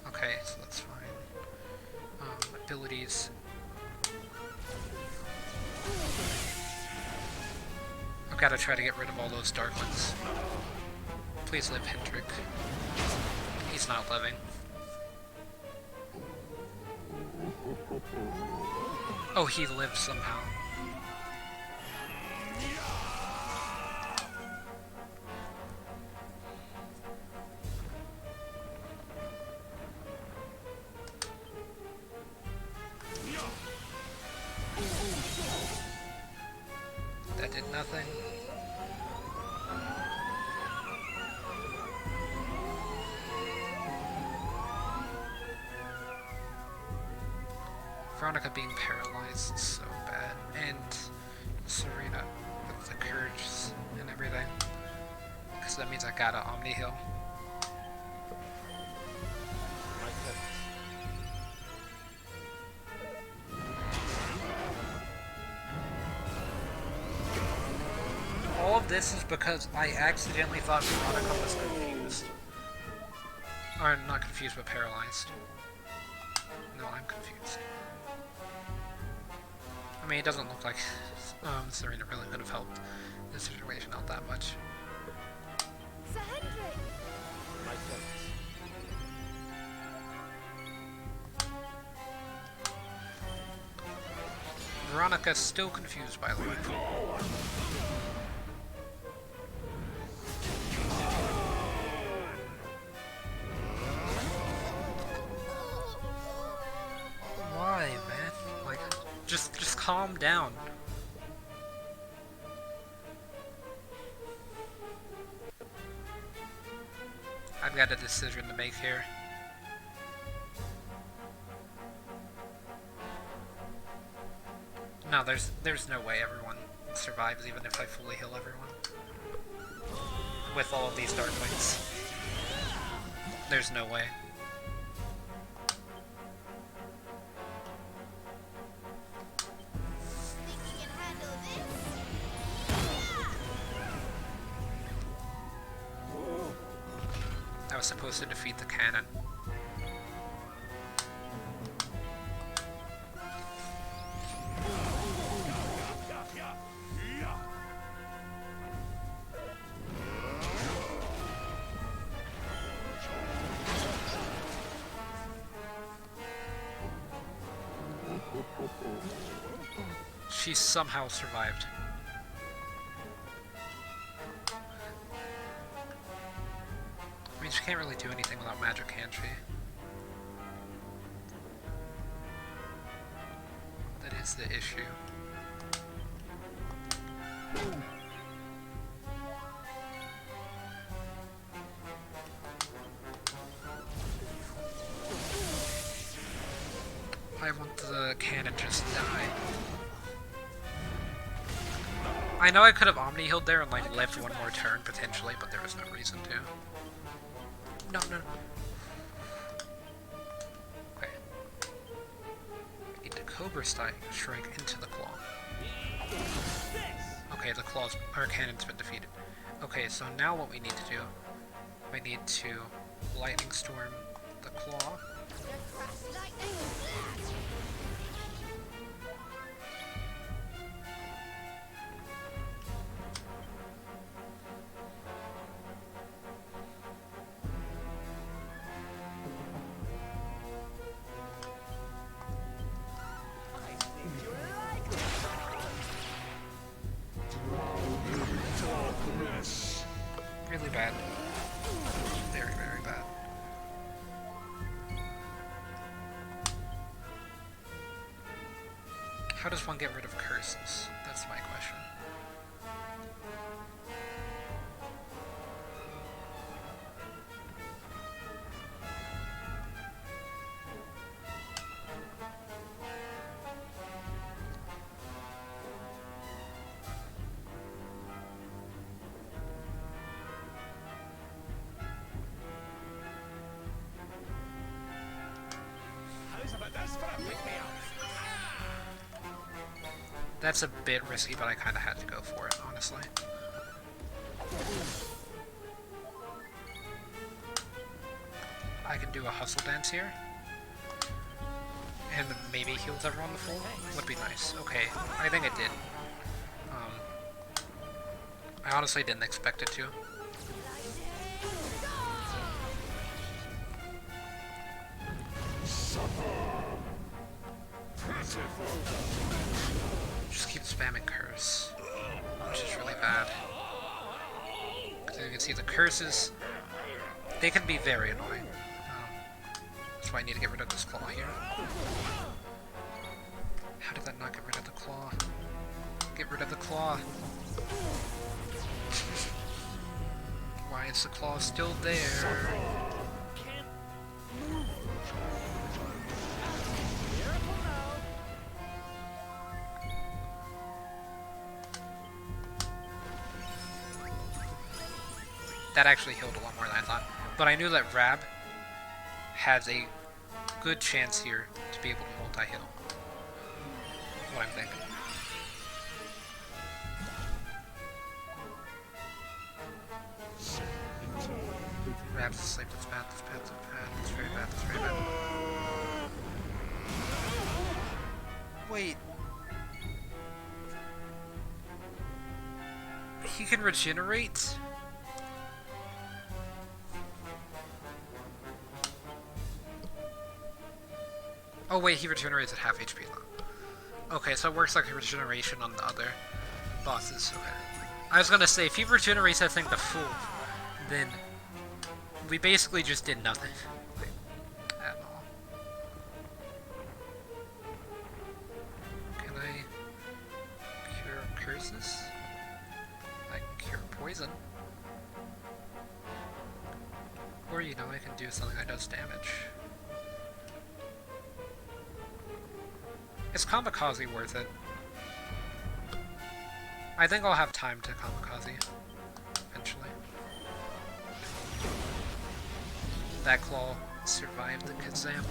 Okay, so that's fine. Abilities. I've got to try to get rid of all those dark ones. Please live, Hendrik. He's not living. Oh, he lived somehow. That did nothing. Veronica being paralyzed is so bad. And Serena with the curse and everything. Because that means I gotta Omni Heal. My turn. All of this is because I accidentally thought Veronica was confused. Or not confused, but paralyzed. No, I'm confused. I mean, it doesn't look like Serena really could have helped the situation out that much. Sir Hendrik! My turn. Veronica's still confused, by the way. Why, man? Like, just calm down. I've got a decision to make here. No, there's no way everyone survives, even if I fully heal everyone. With all of these dark points. There's no way. Think you can handle this? I was supposed to defeat the cannon. She somehow survived. I mean, she can't really do anything without magic, can she? That is the issue. I want the cannon just to die. I know I could have Omni healed there and like lived one more turn potentially, but there was no reason to. No. Okay. I need to Cobra Strike into the claw. Okay, the claw's our cannon's been defeated. Okay, so now what we need to do, we need to Lightning Storm the claw. Lightning! I think you like it. Really bad. Very, very bad. How does one get rid of curses? That's my question. Elizabeth, that's for a pick-me-up. That's a bit risky, but I kind of had to go for it, honestly. I can do a hustle dance here. And maybe heals everyone the full? Would be nice. Okay, I think it did. I honestly didn't expect it to. Just keep spamming curse, which is really bad. Because you can see the curses, they can be very annoying. That's why I need to get rid of this claw here. How did that not get rid of the claw? Get rid of the claw. Why is the claw still there? Can't move. Careful now. that actually healed a lot more than I thought. But I knew that Rab has a good chance here to be able to multi-heal. That's what I'm thinking. Rab's asleep, that's bad, that's bad, that's bad, that's very bad, that's very bad. Wait. He can regenerate? Oh wait, he regenerates at half HP though. Okay, so it works like a regeneration on the other bosses. Okay. I was gonna say, if he regenerates that thing to full, then we basically just did nothing. Like, at all. Can I cure curses? I can cure poison. Or, you know, I can do something that does damage. Is Kamikaze worth it? I think I'll have time to Kamikaze eventually. That claw survived the Kazam.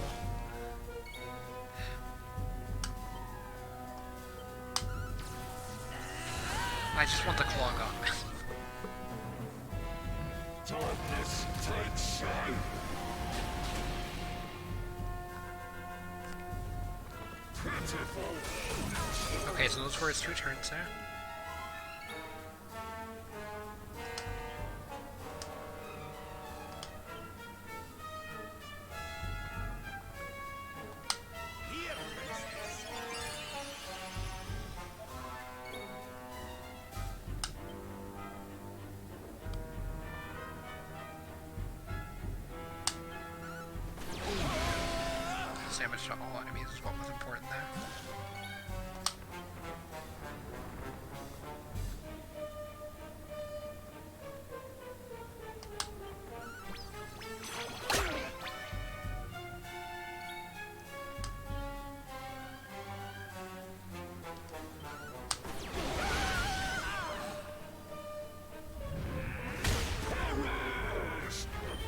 I just want the claw gone. Darkness takes shape. Pitiful. Okay, so those were his 2 turns there. Damage to all enemies is what was important there.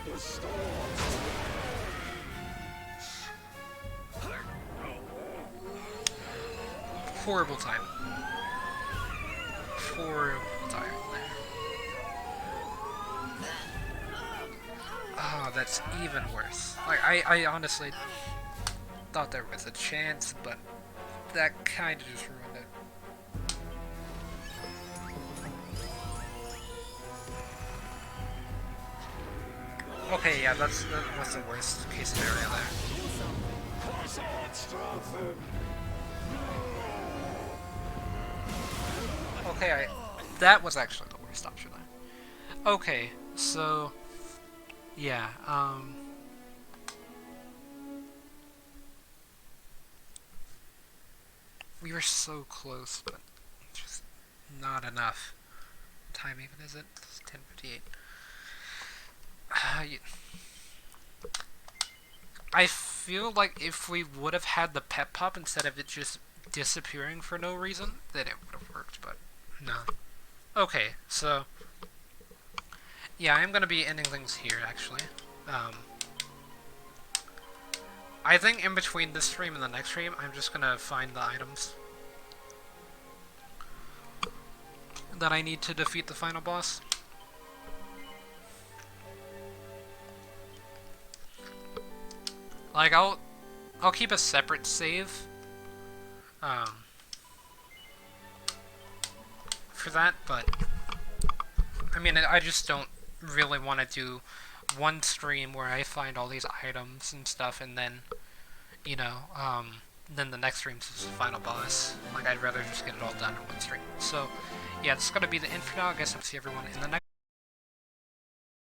The storm. Horrible time. Horrible time there. Oh, that's even worse. Like, I honestly thought there was a chance, but that kind of just ruined it. Okay, yeah, that's the worst case scenario there. Okay, that was actually the worst option there. Okay, so yeah, we were so close, but just not enough. What time even is it? It's 10:58. I feel like if we would have had the pep pop instead of it just disappearing for no reason, then it would have worked, but no. Okay, so yeah, I'm gonna be ending things here actually. I think in between this stream and the next stream, I'm just gonna find the items that I need to defeat the final boss. Like, I'll keep a separate save for that, but I mean, I just don't really want to do one stream where I find all these items and stuff, and then, you know, then the next stream's just the final boss. Like, I'd rather just get it all done in one stream. So, yeah, this is gonna be the end for now. I guess I'll see everyone in the next